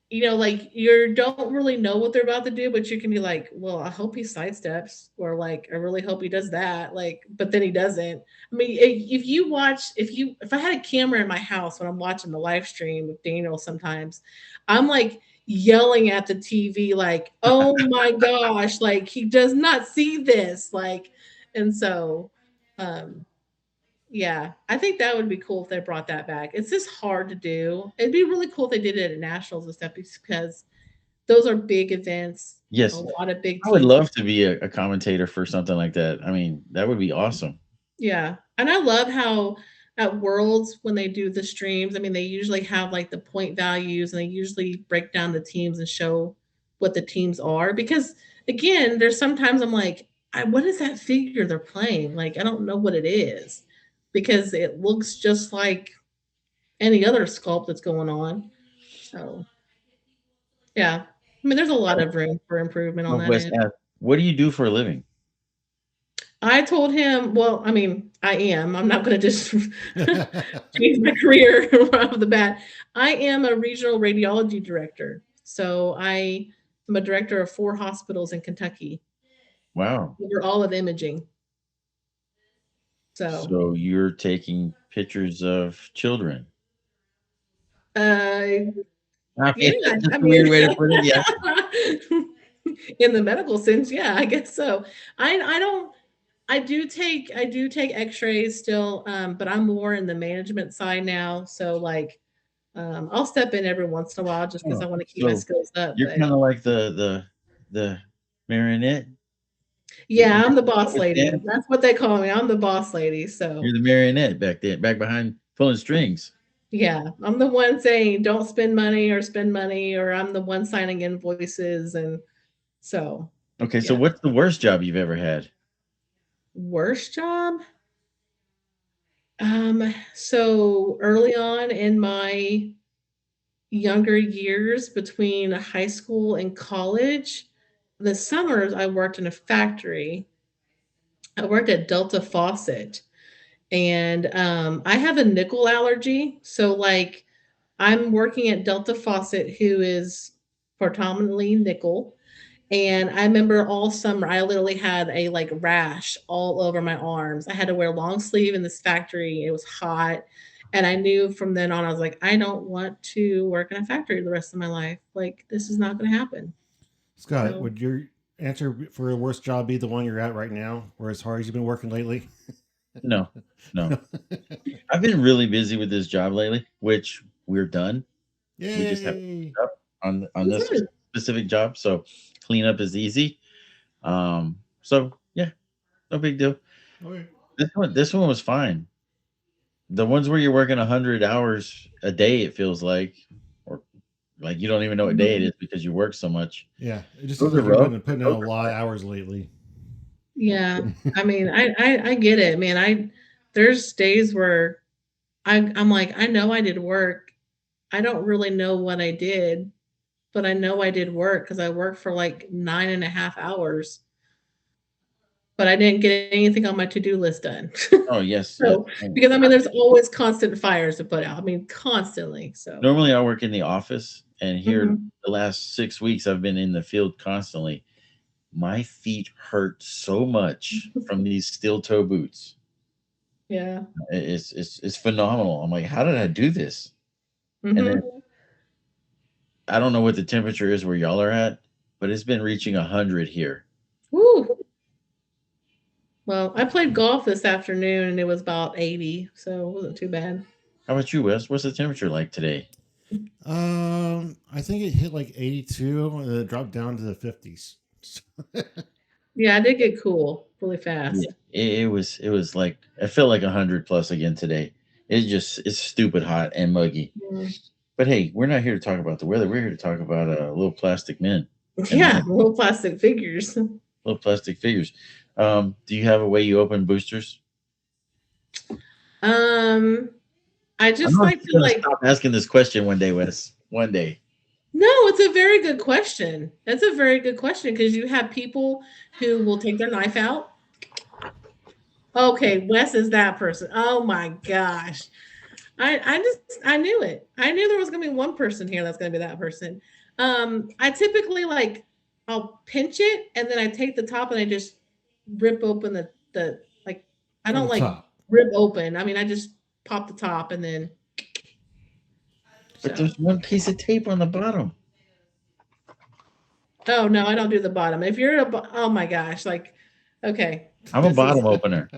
like you don't really know what they're about to do, but you can be like, well, I hope he sidesteps, or like, I really hope he does that. Like, but then he doesn't. I mean, if I had a camera in my house when I'm watching the live stream with Daniel, sometimes I'm like yelling at the TV, like, oh my gosh, like he does not see this. Like, and so, um, yeah, I think that would be cool if they brought that back. It's just hard to do. It'd be really cool if they did it at nationals and stuff, because those are big events, a Yes, lot of big I would teams. love to be a commentator for something like that. I mean, that would be awesome. Yeah. And I love how at Worlds, when they do the streams, I mean, they usually have like the point values, and they usually break down the teams and show what the teams are. Because again, there's sometimes I'm like, what is that figure they're playing? Like, I don't know what it is, because it looks just like any other sculpt that's going on. So, yeah. I mean, there's a lot of room for improvement on that Northwest end. asked, what do you do for a living? I told him, well, I mean, I am. I'm not going to just change my career right off the bat. I am a regional radiology director. So I am a director of 4 hospitals in Kentucky. Wow. We're all of imaging. So, So you're taking pictures of children. uh, I yeah, mean, that's just I a weird mean, way to put it. Yeah. in the medical sense, yeah, I guess so. I don't I do take x-rays still, but I'm more in the management side now. So like, I'll step in every once in a while just because Oh, I want to keep my so skills up. you're But kind of like the marionette. yeah, I'm the boss lady. Stand? That's what they call me. I'm the boss lady. So You're the marionette back there, back behind pulling strings. yeah, I'm the one saying don't spend money or spend money, or I'm the one signing invoices. And so, Okay, so yeah. what's the worst job you've ever had? Worst job? So early on in my younger years, between high school and college, the summers I worked in a factory. I worked at Delta Faucet, and I have a nickel allergy. So like, I'm working at Delta Faucet, who is predominantly nickel. And I remember all summer, I literally had a like rash all over my arms. I had to wear long sleeve in this factory. It was hot. And I knew from then on, I was like, I don't want to work in a factory the rest of my life. Like, this is not going to happen. Scott, So, would your answer for a worst job be the one you're at right now, or as hard as you've been working lately? No, no. I've been really busy with this job lately, which we're done. We just have Yay! up on this specific job, so cleanup is easy. So yeah, no big deal. Okay. This one was fine. The ones where you're working 100 hours a day, it feels like, or like you don't even know what day it is because you work so much. Yeah, it just Those seems are like you've rough. been putting in a lot of hours lately. yeah. I mean, I get it, man. There's days where I'm like, I know I did work. I don't really know what I did, but I know I did work because I worked for like 9.5 hours, but I didn't get anything on my to-do list done. Oh yes, yes. So, because I mean, there's always constant fires to put out. I mean, constantly. So, Normally I work in the office, and here mhm. the last 6 weeks I've been in the field constantly. My feet hurt so much from these steel toe boots. Yeah. It's phenomenal. I'm like, how did I do this? And then Hmm. I don't know what the temperature is where y'all are at, but it's been reaching 100 here. Woo. Well, I played golf this afternoon and it was about 80, so it wasn't too bad. How about you, Wes? What's the temperature like today? I think it hit like 82 and then it dropped down to the 50s. Yeah, I did get cool really Yeah, fast. it was like I felt like 100 plus again today. It's stupid hot and muggy. Mm. But hey, we're not here to talk about the weather. We're here to talk about little plastic men and Yeah, women, little plastic figures. little plastic figures. Do you have a way you open boosters? Um, I I just know I'm like to going to like, stop asking this question one day, Wes. One day. no, it's a very good question. That's a very good question, because you have people who will take their knife out. Okay, Wes is that person. Oh my gosh. I knew it. I knew there was gonna be one person here that's gonna be that person. I typically like I'll pinch it and then I take the top and I just rip open the like I From don't the like top. rip open. I mean, I just pop the top and then But so. there's one piece of tape on the bottom. Oh no, I don't do the bottom. If you're oh my gosh, like okay, I'm a this is bottom opener.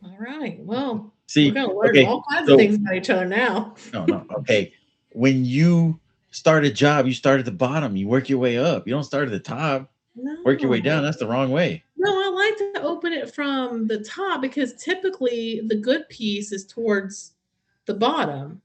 all right. Well, we're See, gonna learn okay, all kinds of so things about each other now. no. Okay. When you start a job, you start at the bottom, you work your way up. You don't start at the top, work your way No. down. That's the wrong way. No, I like to open it from the top because typically the good piece is towards the bottom.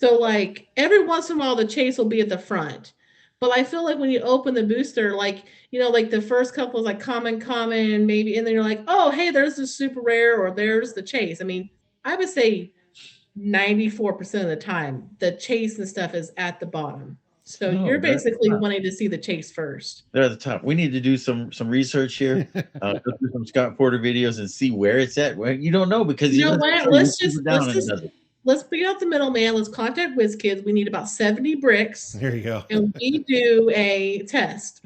So like every once in a while the chase will be at the front. But I feel like when you open the booster, like like the first couple is like common, maybe, and then you're like, oh hey, there's the super rare or there's the chase. I mean, I would say 94% of the time the chase and stuff is at the bottom. So No, you're they're at the basically top. wanting to see the chase first. They're at the top. We need to do some research here. Go through some Scott Porter videos and see where it's at. Well, you don't know because You you know let what? somebody keep it down and it doesn't. Let's figure out the middleman. Let's contact Wizkids. We need about 70 bricks, There you go. and we do a test.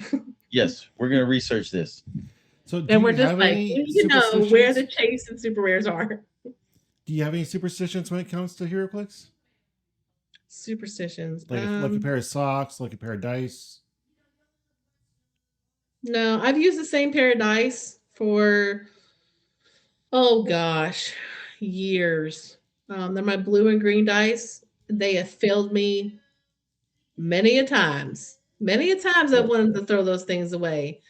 Yes, we're gonna research this. So, do And you we're just have like, any we need to know where the superstitions? chase and super rares are. Do you have any superstitions when it comes to HeroClix? Superstitions. Like a pair of socks, like a pair of dice. No, I've used the same pair of dice for oh gosh, years. They're my blue and green dice. They have failed me many a times. Many a times I've wanted to throw those things away,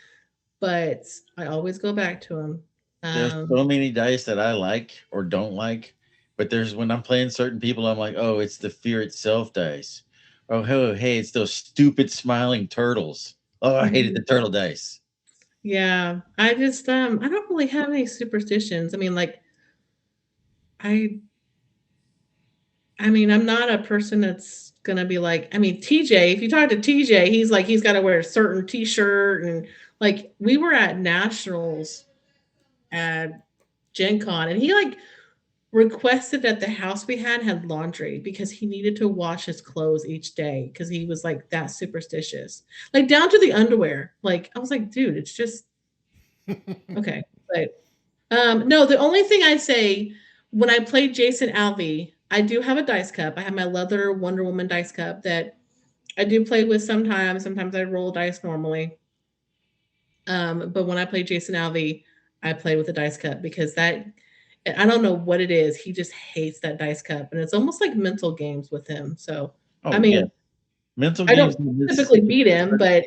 but I always go back to them. There's Um, so many dice that I like or don't like, but there's when I'm playing certain people, I'm like, oh, it's the fear itself dice. Oh, hey, it's those stupid smiling turtles. Oh, I hated the mhm. turtle dice. Yeah, I don't really have any superstitions. I mean, like I I mean, I'm not a person that's gonna be like, I mean, TJ, if you talk to TJ, he's like, he's got to wear a certain t-shirt. And like, we were at nationals at Gen Con, and he like requested that the house we had laundry because he needed to wash his clothes each day because he was like that superstitious, like down to the underwear. Like, I was like, dude, it's just okay. But no, the only thing I say when I played Jason Alvey, I do have a dice cup. I have my leather Wonder Woman dice cup that I do play with sometimes. Sometimes I roll dice normally. But when I play Jason Alvey, I play with a dice cup because that I don't know what it is. He just hates that dice cup, and it's almost like mental games with him. So, I Oh yeah, mean, mental I games don't in this. typically beat him, but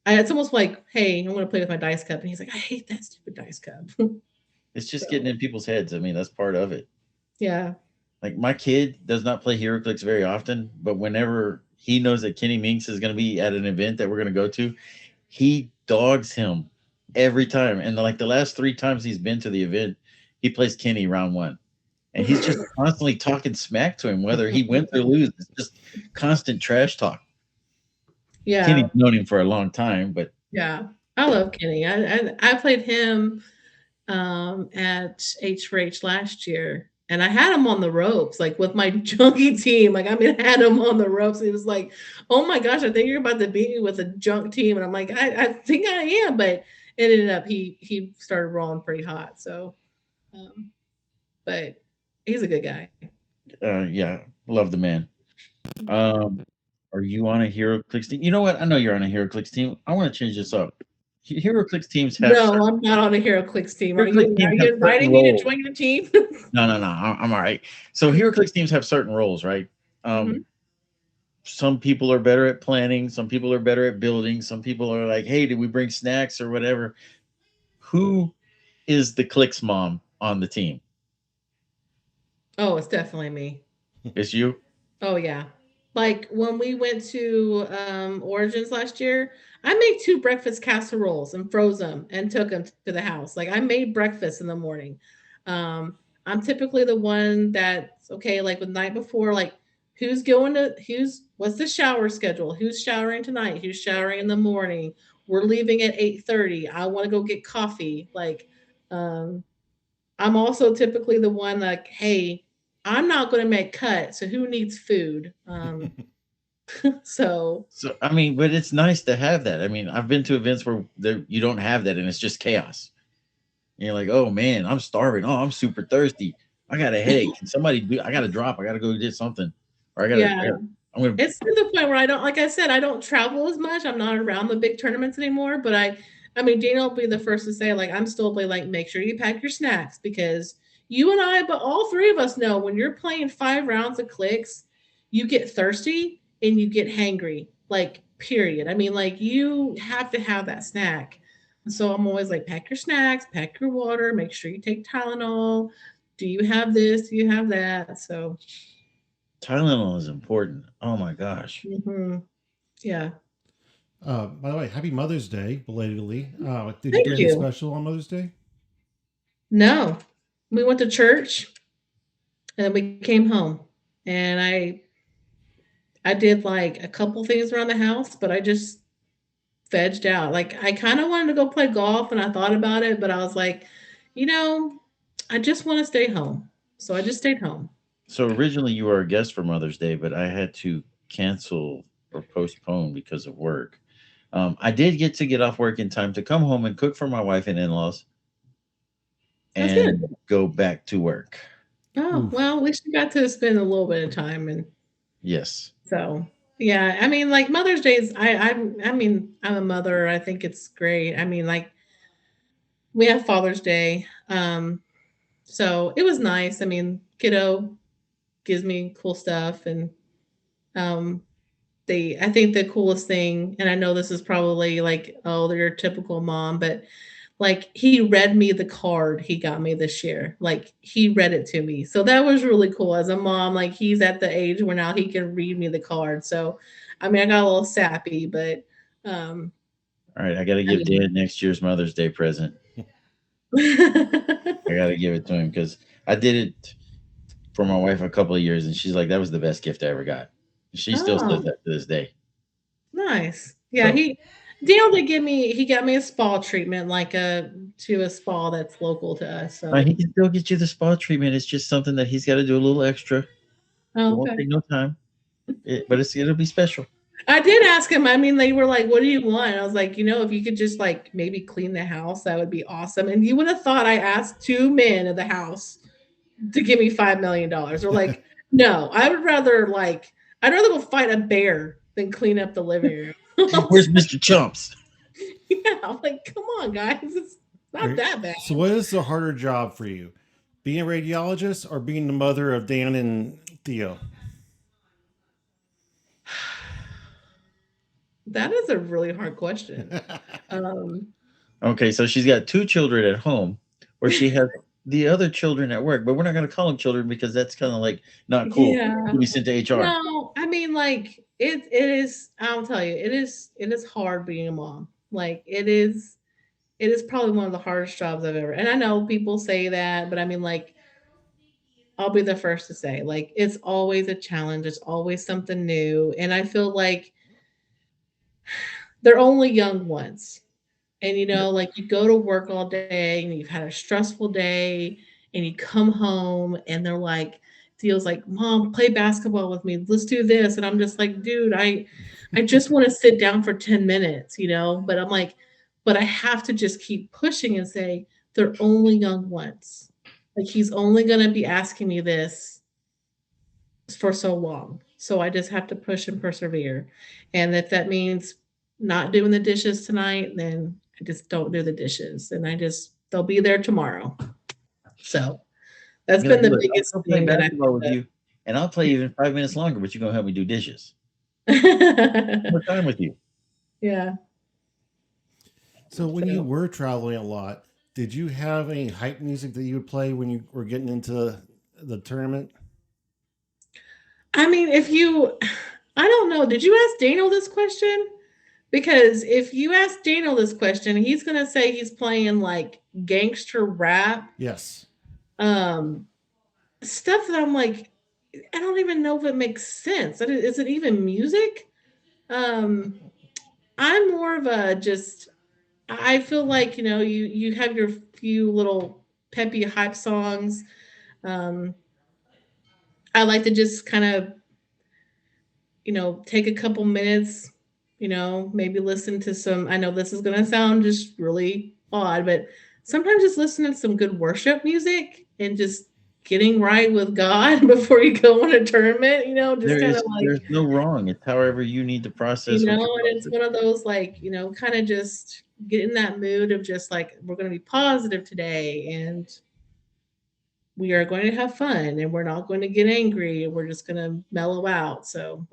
it's almost like, hey, I'm going to play with my dice cup, and he's like, I hate that stupid dice cup. It's just getting So, in people's heads. I mean, that's part of it. yeah. Like my kid does not play HeroClix very often, but whenever he knows that Kenny Minks is going to be at an event that we're going to go to, he dogs him every time. And like the last 3 times he's been to the event, he plays Kenny round one. And he's just constantly talking smack to him, whether he wins or loses. It's just constant trash talk. Yeah. Kenny's known him for a long time, but Yeah. I love Kenny. I played him at H4H last year, and I had him on the ropes, like with my junkie team. Like, I mean, I had him on the ropes. He was like, "Oh my gosh, I think you're about to beat me with a junk team," and I'm like, "I think I am," but it ended up he started rolling pretty hot. So, um, but he's a good guy. yeah, love the man. Um, are you on a HeroClix team? You know what? I know you're on a HeroClix team. I want to change this up. HeroClix teams have No, I'm not on a Heroclix team. Are HeroClix you? Are teams have you certain inviting me to roles. join your team? No. I'm all right. So HeroClix teams have certain roles, right? Mhm. Some people are better at planning. Some people are better at building. Some people are like, hey, did we bring snacks or whatever? Who is the Clix mom on the team? Oh, it's definitely me. It's you? Oh yeah. Like when we went to Origins last year, I made 2 breakfast casseroles and froze them and took them to the house. Like I made breakfast in the morning. I'm typically the one that's okay, like the night before, like who's what's the shower schedule? Who's showering tonight? Who's showering in the morning? We're leaving at 8:30. I want to go get coffee. Like um I'm also typically the one like, hey, I'm not going to make cuts, so who needs food? So I mean, but it's nice to have that. I mean, I've been to events where you don't have that, and it's just chaos. And you're like, oh man, I'm starving. Oh, I'm super thirsty. I got a headache. Can somebody do? I got to drop. I got to go get something, or yeah, I'm gonna. it's to the point where I don't, like I said, I don't travel as much. I'm not around the big tournaments anymore. But I mean, Dana will be the first to say, like, I'm still like, make sure you pack your snacks because you and I, but all three of us know when you're playing 5 rounds of Clix, you get thirsty and you get hangry. Like, period. I mean, like, you have to have that snack. So I'm always like, pack your snacks, pack your water, make sure you take Tylenol. Do you have this? Do you have that? So, Tylenol is important. Oh my gosh. mhm, yeah. By the way, happy Mother's Day, belatedly. Did you do Thank anything you. special on Mother's Day? No, we went to church and then we came home, and I did like a couple things around the house, but I just vegged out. Like, I kind of wanted to go play golf, and I thought about it, but I was like, you know, I just want to stay home, so I just stayed home. So originally you were a guest for Mother's Day, but I had to cancel or postpone because of work. I did get off work in time to come home and cook for my wife and in-laws That's good. and go back to work. Oh Oof. well, at least you got to spend a little bit of time, and Yes. so yeah. I mean, like Mother's Day is. I mean, I'm a mother. I think it's great. I mean, like we have Father's Day. So it was nice. I mean, kiddo gives me cool stuff, and um I think the coolest thing, and I know this is probably like, oh, they're your typical mom, but like he read me the card he got me this year. Like he read it to me. So that was really cool as a mom. Like he's at the age where now he can read me the card. So I mean, I got a little sappy, but um All right, I got to I give mean, Dad next year's Mother's Day present. I got to give it to him because I did it for my wife a couple of years, and she's like, "That was the best gift I ever got." She still says oh, that to this day. nice. Yeah, So Dale did give me he got me a spa treatment, like a spa that's local to us. he So can still get you the spa treatment. It's just something that he's got to do a little extra. It oh, won't okay. take no time, but it'll be special. I did ask him. I mean, they were like, "What do you want?" I was like, if you could just like maybe clean the house, that would be awesome. And you would have thought I asked two men of the house to give me $5 million. Or like, no, I'd rather go fight a bear than clean up the living room. Where's Mr. Chumps? Yeah, I'm like, come on, guys, it's not Right. that bad. So, what is the harder job for you? Being a radiologist or being the mother of Dan and Theo? That is a really hard question. Um, Okay, so she's got two children at home, or she has the other children at work, but we're not going to call them children because that's kind of like not cool. yeah, You'll be sent to HR. no, I mean, like it is. I'll tell you, it is hard being a mom. Like it is probably one of the hardest jobs I've ever. And I know people say that, but I mean, like I'll be the first to say, like it's always a challenge. It's always something new, and I feel like they're only young once. And like you go to work all day and you've had a stressful day and you come home and they're like, Theo's like, Mom, play basketball with me. Let's do this. And I'm just like, dude, I just want to sit down for 10 minutes, But I'm like, but I have to just keep pushing and say, they're only young once. Like he's only gonna be asking me this for so long. So I just have to push and persevere. And if that means not doing the dishes tonight, then I just don't do the dishes. And they'll be there tomorrow. So that's Be like, been the look, I'll biggest go play thing that basketball with you, and I'll play even 5 minutes longer, but you're gonna help me do dishes. I More time with you. yeah. So, when you So were traveling a lot, did you have any hype music that you would play when you were getting into the tournament? I mean, I don't know. Did you ask Daniel this question? Because if you ask Daniel this question, he's gonna say he's playing like gangster rap. Yes. Um, Stuff that I'm like, I don't even know if it makes sense. Is it even music? Um, I'm more of a just. I feel like you have your few little peppy hype songs. Um, I like to just kind of take a couple minutes, maybe listen to some. I know this is going to sound just really odd, but sometimes just listen to some good worship music and just getting right with God before you go on a tournament, just kind of There's like, no wrong. It's however you need to process what you're and going it's through. one of those like, kind of just get in that mood of just like, we're going to be positive today and we are going to have fun and we're not going to get angry. We're just going to mellow out. So,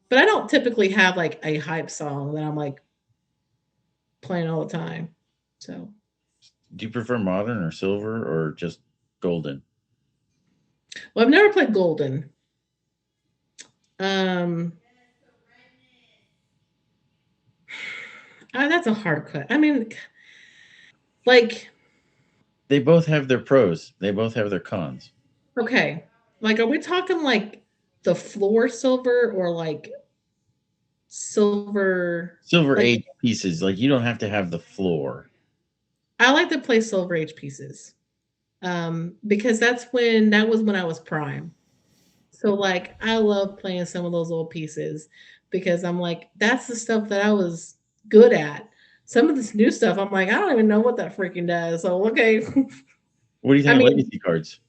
but I don't typically have like a hype song that I'm like playing all the time. So, Do you prefer modern or silver or just golden? well, I've never played Golden. Um, that's a hard cut. I mean, like, They both have their pros. They both have their cons. okay, like, are we talking like the floor silver or like silver? Silver Like, age pieces, like you don't have to have the floor. I like to play silver age pieces because that was when I was prime. So like I love playing some of those old pieces because I'm like, that's the stuff that I was good at. Some of this new stuff, I'm like, I don't even know what that freaking does. So okay. What do you I think of mean, legacy cards?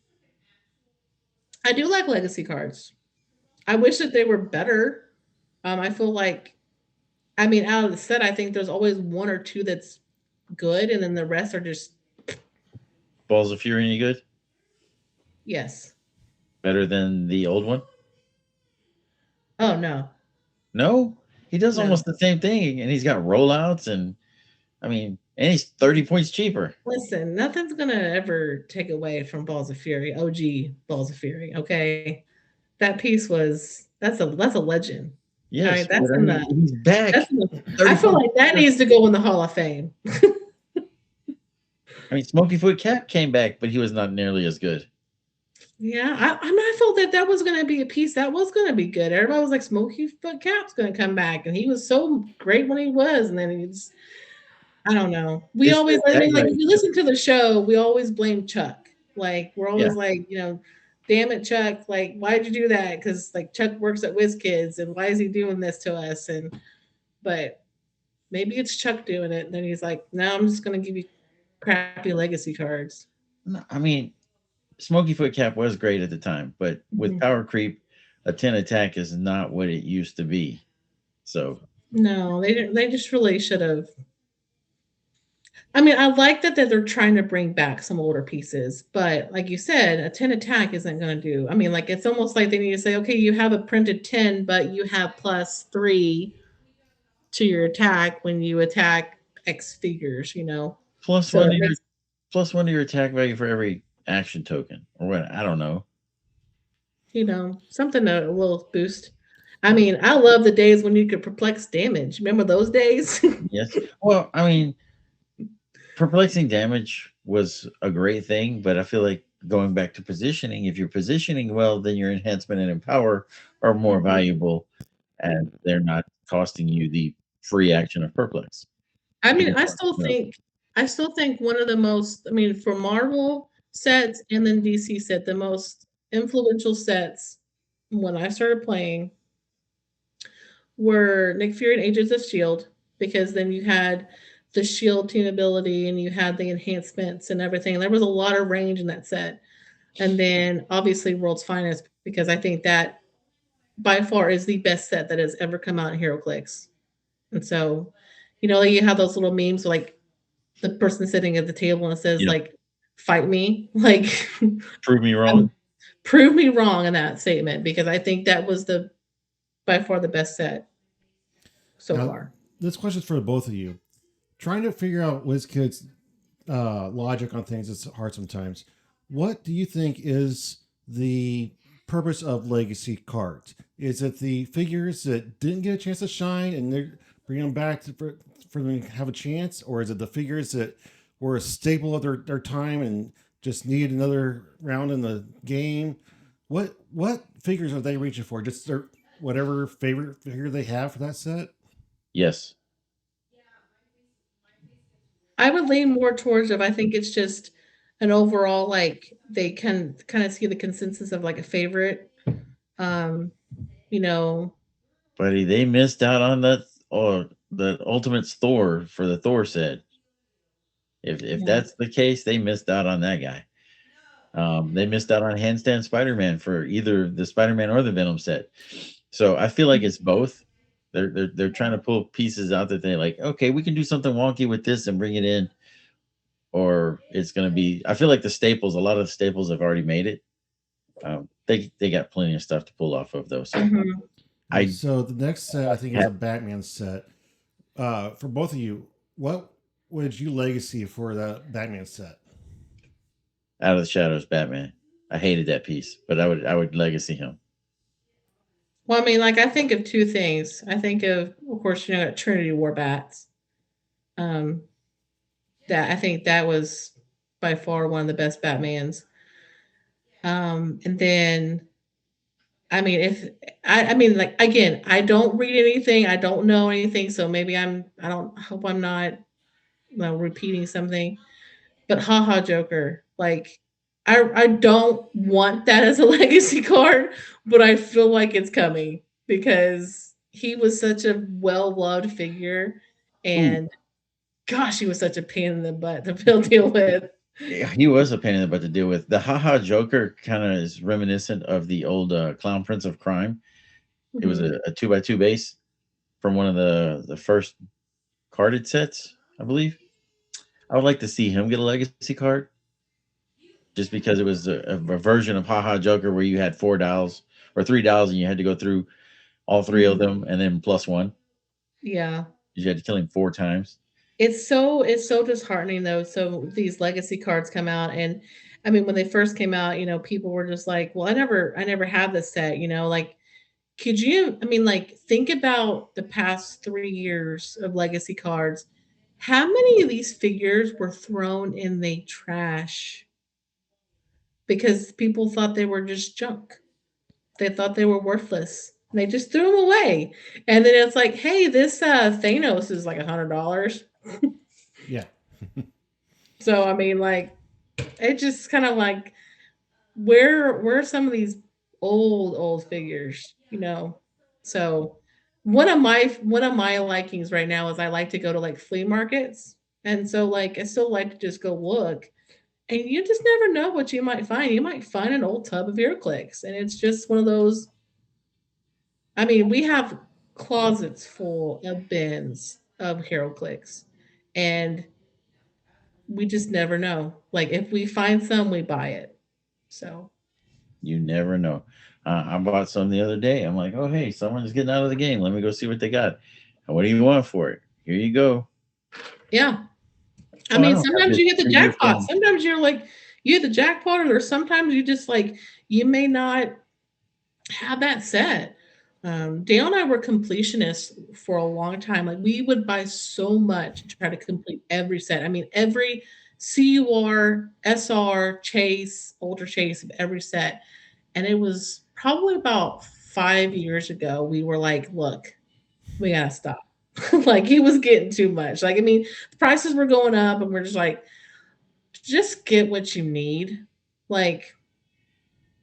I do like legacy cards. I wish that they were better. I feel like I mean, out of the set, I think there's always one or two that's good, and then the rest are just Balls of Fury any good? yes. Better than the old one? Oh no, No, he does no. almost the same thing, and he's got rollouts, and I mean, and he's 30 points cheaper. Listen, nothing's gonna ever take away from Balls of Fury, OG Balls of Fury. Okay, that piece was that's a legend. All right, Yes, but I mean, he's back I 30 feel points like that cheaper. needs to go in the Hall of Fame. I mean, Smoky Foot Cap came back, but he was not nearly as good. Yeah, I felt that that was going to be a piece that was going to be good. Everybody was like, Smokey Foot Cap's going to come back, and he was so great when he was, and then he's I don't know. We It's always, just I that mean, like guy. if you listen to the show, we always blame Chuck. Like we're Yeah, always like, damn it, Chuck! Like why'd you do that? Because like Chuck works at Wizkids, and why is he doing this to us? And but maybe it's Chuck doing it. And then he's like, no, I'm just going to give you crappy legacy cards. no, I mean, Smoky Foot Cap was great at the time, but with Mhm. power creep, a 10 attack is not what it used to be. So, No, they didn't. They just really should have. I mean, I like that they're trying to bring back some older pieces, but like you said, a 10 attack isn't going to do. I mean, like it's almost like they need to say, okay, you have a printed 10, but you have +3 to your attack when you attack X figures. plus So one it to your makes, plus one to your attack value for every action token, or what? I don't know. something a little boost. I mean, I love the days when you could perplex damage. Remember those days? Yes. Well, I mean, perplexing damage was a great thing, but I feel like going back to positioning, if you're positioning well, then your enhancement and empower are more Mhm. valuable, and they're not costing you the free action of perplex. I If mean, you know. I still think one of the most, I mean, for Marvel sets and then DC set, the most influential sets when I started playing were Nick Fury and Agents of Shield, because then you had the Shield team ability and you had the enhancements and everything. There was a lot of range in that set. And then obviously World's Finest, because I think that by far is the best set that has ever come out in Heroclix. And so, you have those little memes like the person sitting at the table and says Yeah, like, "Fight me," like, prove me wrong. um, prove me wrong in that statement because I think that was the by far the best set so Now, far. this question's for both of you. Trying to figure out WizKids' logic on things is hard sometimes. What do you think is the purpose of legacy cards? Is it the figures that didn't get a chance to shine and they're bringing them back for them to have a chance, or is it the figures that were a staple of their time and just needed another round in the game? What figures are they reaching for? Just their whatever favorite figure they have for that set? Yes. I would lean more towards if I think it's just an overall like they can kind of see the consensus of like a favorite. Um, you know, Buddy, they missed out on that, or the Ultimate Thor for the Thor set. If that's the case, they missed out on that guy. They missed out on Handstand Spider-Man for either the Spider-Man or the Venom set. So I feel like it's both. They're trying to pull pieces out that they like. Okay, we can do something wonky with this and bring it in, or it's going to be. I feel like the staples. A lot of the staples have already made it. They got plenty of stuff to pull off of those. So So the next set I think is a Batman set. For both of you, what would you legacy for that Batman set? Out of the Shadows, Batman. I hated that piece, but I would legacy him. Well, I mean, like I think of two things. I think of course, Trinity War Bats. That I think that was by far one of the best Batmans. And then I mean, like again, I don't read anything, I don't know anything, so maybe I don't hope I'm not repeating something. But haha Joker, like I don't want that as a legacy card, but I feel like it's coming because he was such a well-loved figure and gosh, he was such a pain in the butt to deal with. Yeah, he was a pain in the butt to deal with. The haha Joker kind of is reminiscent of the old Clown Prince of Crime. It was a 2x2 base from one of the first carded sets, I believe. I would like to see him get a legacy card, just because it was a version of haha Joker where you had 4 dials or 3 dials and you had to go through all 3 of them and then plus 1. Yeah. You had to kill him 4 times. It's so disheartening though. So these legacy cards come out, and I mean when they first came out, people were just like, "Well, I never had this set." Like, could you? I mean, like, think about the past 3 years of legacy cards. How many of these figures were thrown in the trash because people thought they were just junk? They thought they were worthless. They just threw them away, and then it's like, "Hey, this Thanos is like $100." Yeah. So I mean, like, it just kind of like where are some of these old figures, So one of my likings right now is I like to go to like flea markets, and so like I still like to just go look, and you just never know what you might find. You might find an old tub of Heroclix, and it's just one of those. I mean, we have closets full of bins of Heroclix, and we just never know. Like if we find some, we buy it. So you never know. I bought some the other day. I'm like, oh hey, someone's getting out of the game. Let me go see what they got. What do you want for it? Here you go. Yeah. I mean, sometimes you get the jackpot. Sometimes you're like, you get the jackpot, or sometimes you just like you may not have that set. Dale and I were completionists for a long time. Like we would buy so much to try to complete every set. I mean, every CUR, SR, Chase, Ultra Chase of every set. And it was probably about 5 years ago. We were like, look, we gotta stop. Like it was getting too much. Like, I mean, the prices were going up, and we're just like, just get what you need. Like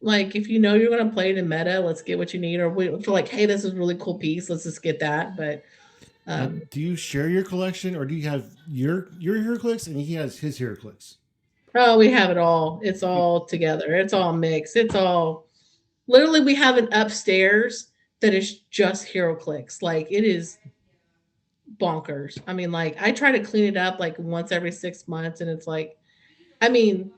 if you know you're gonna play it in meta, let's get what you need. Or we feel like, hey, this is a really cool piece. Let's just get that. But do you share your collection, or do you have your Heroclix and he has his Heroclix? Oh, we have it all. It's all together. It's all mixed. It's all literally we have an upstairs that is just Heroclix. Like it is bonkers. I mean, like I try to clean it up like once every 6 months, and it's like, I mean,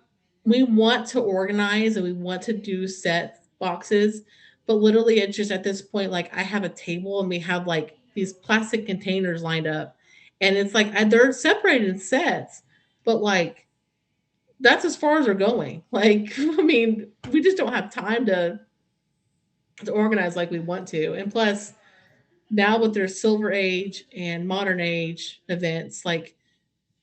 we want to organize and we want to do set boxes, but literally it's just at this point, like I have a table and we have like these plastic containers lined up, and it's like they're separated in sets, but like that's as far as we're going. Like, I mean, we just don't have time to organize like we want to. And plus, now with their Silver Age and Modern Age events, like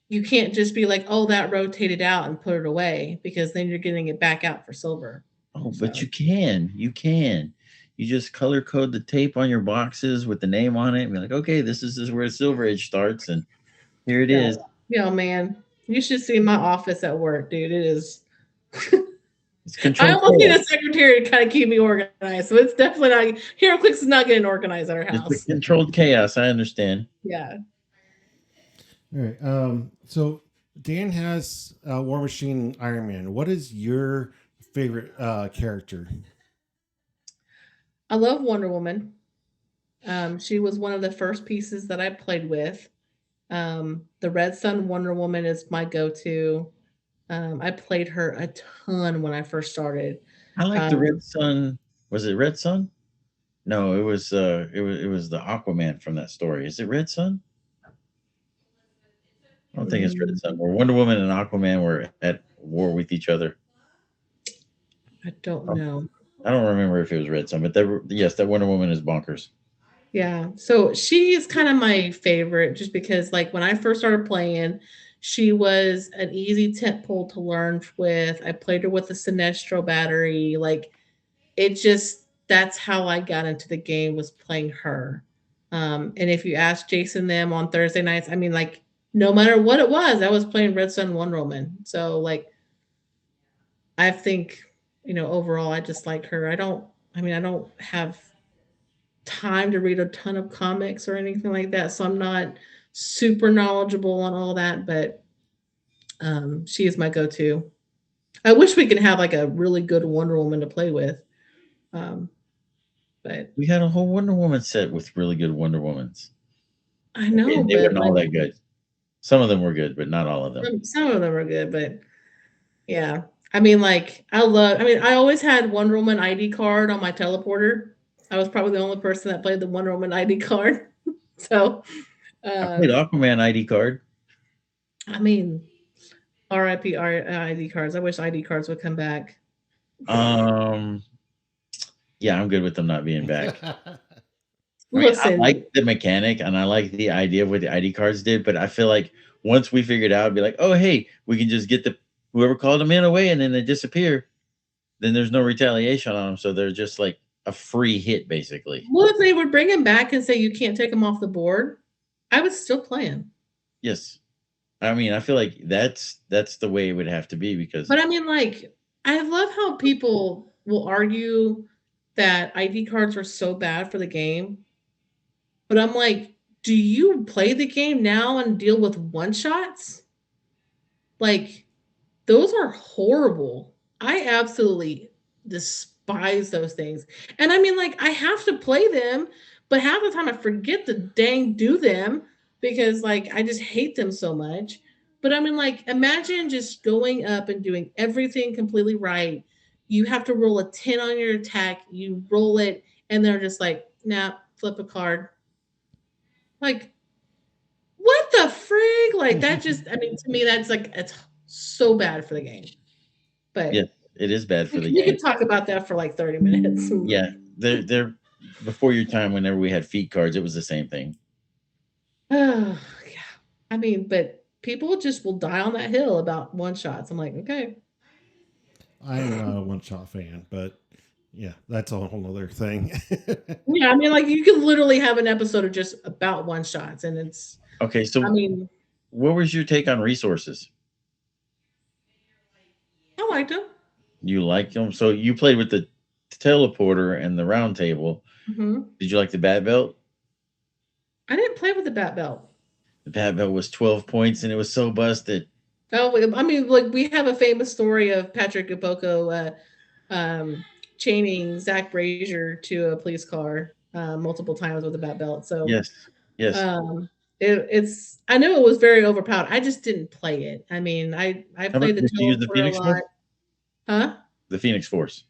you can't just be like, oh, that rotated out and put it away, because then you're getting it back out for silver. Oh, but you can. You just color code the tape on your boxes with the name on it and be like, okay, this is where Silver Age starts, and here it is. Yeah, man. You should see my office at work, dude. It is It's I controlled almost need chaos. a secretary to kind of keep me organized. So it's definitely not Heroclix is not getting organized at our It's the house. controlled chaos. I understand. Yeah. All right. So Dan has War Machine and Iron Man. What is your favorite character? I love Wonder Woman. She was one of the first pieces that I played with. The Red Sun Wonder Woman is my go-to. I played her a ton when I first started. I like the Red Um, Sun. Was it Red Sun? No, it was the Aquaman from that story. Is it Red Sun? I don't think it's Red mm, Sun. Where Wonder Woman and Aquaman were at war with each other. I don't Oh, know. I don't remember if it was Red Sun, but that Wonder Woman is bonkers. Yeah. So she is kind of my favorite just because like when I first started playing, she was an easy tent pole to learn with. I played her with the Sinestro battery. Like it just that's how I got into the game was playing her. And if you ask Jason them on Thursday nights, I mean like no matter what it was, I was playing Red Sun Wonder Woman. So like I think, overall I just like her. I don't have time to read a ton of comics or anything like that. So I'm not super knowledgeable on all that, but she is my go-to. I wish we could have like a really good Wonder Woman to play with. Um, but We had a whole Wonder Woman set with really good Wonder Womans. I know, And they but weren't all like that good. Some of them were good, but not all of them. some of them are good, but yeah. I mean, like I always had Wonder Woman ID card on my teleporter. I was probably the only person that played the Wonder Woman ID card. So, I played um, Aquaman ID card. I mean, RIP ID cards. I wish ID cards would come back. Um, yeah, I'm good with them not being back. I mean, I like Listen, the mechanic and I like the idea of what the ID cards did, but I feel like once we figured out, it'd be like, oh hey, we can just get whoever called them in away and then they disappear. Then there's no retaliation on them, so they're just like a free hit basically. what if they would bring him back and say you can't take him off the board? I would still play him. Yes. I mean, I feel like that's the way it would have to be because But I mean, like, I love how people will argue that ID cards are so bad for the game. But I'm like, do you play the game now and deal with one shots? Like, those are horrible. I absolutely despise those things. And I mean, like, I have to play them, but half the time I forget to dang do them because, like, I just hate them so much. But I mean, like, imagine just going up and doing everything completely right. You have to roll a 10 on your attack, you roll it, and they're just like, nah, flip a card. Like, what the frig? Like, that just, I mean, to me, that's like, it's so bad for the game. yeah, But it is bad for the we game. could talk about that for like 30 minutes. Yeah, they're before your time. Whenever we had feet cards, it was the same thing. Oh, yeah. I mean, but people just will die on that hill about one shots. I'm like, okay. I'm not a one shot fan, but yeah, that's a whole other thing. Yeah, I mean, like you can literally have an episode of just about one shots, and it's, Okay, I so mean, what was your take on resources? I liked them. You like them? So you played with the teleporter and the round table. Hmm. Did you like the bat belt? I didn't play with the bat belt. The bat belt was 12 points and it was so busted. Oh, I mean, like we have a famous story of Patrick Gapoko chaining Zach Brazier to a police car multiple times with a bat belt. So Yes, yes. um, it's I knew it was very overpowered. I just didn't play it. I mean, I How about played the did you use the teleporter a Phoenix lot. Force? Huh? The Phoenix Force.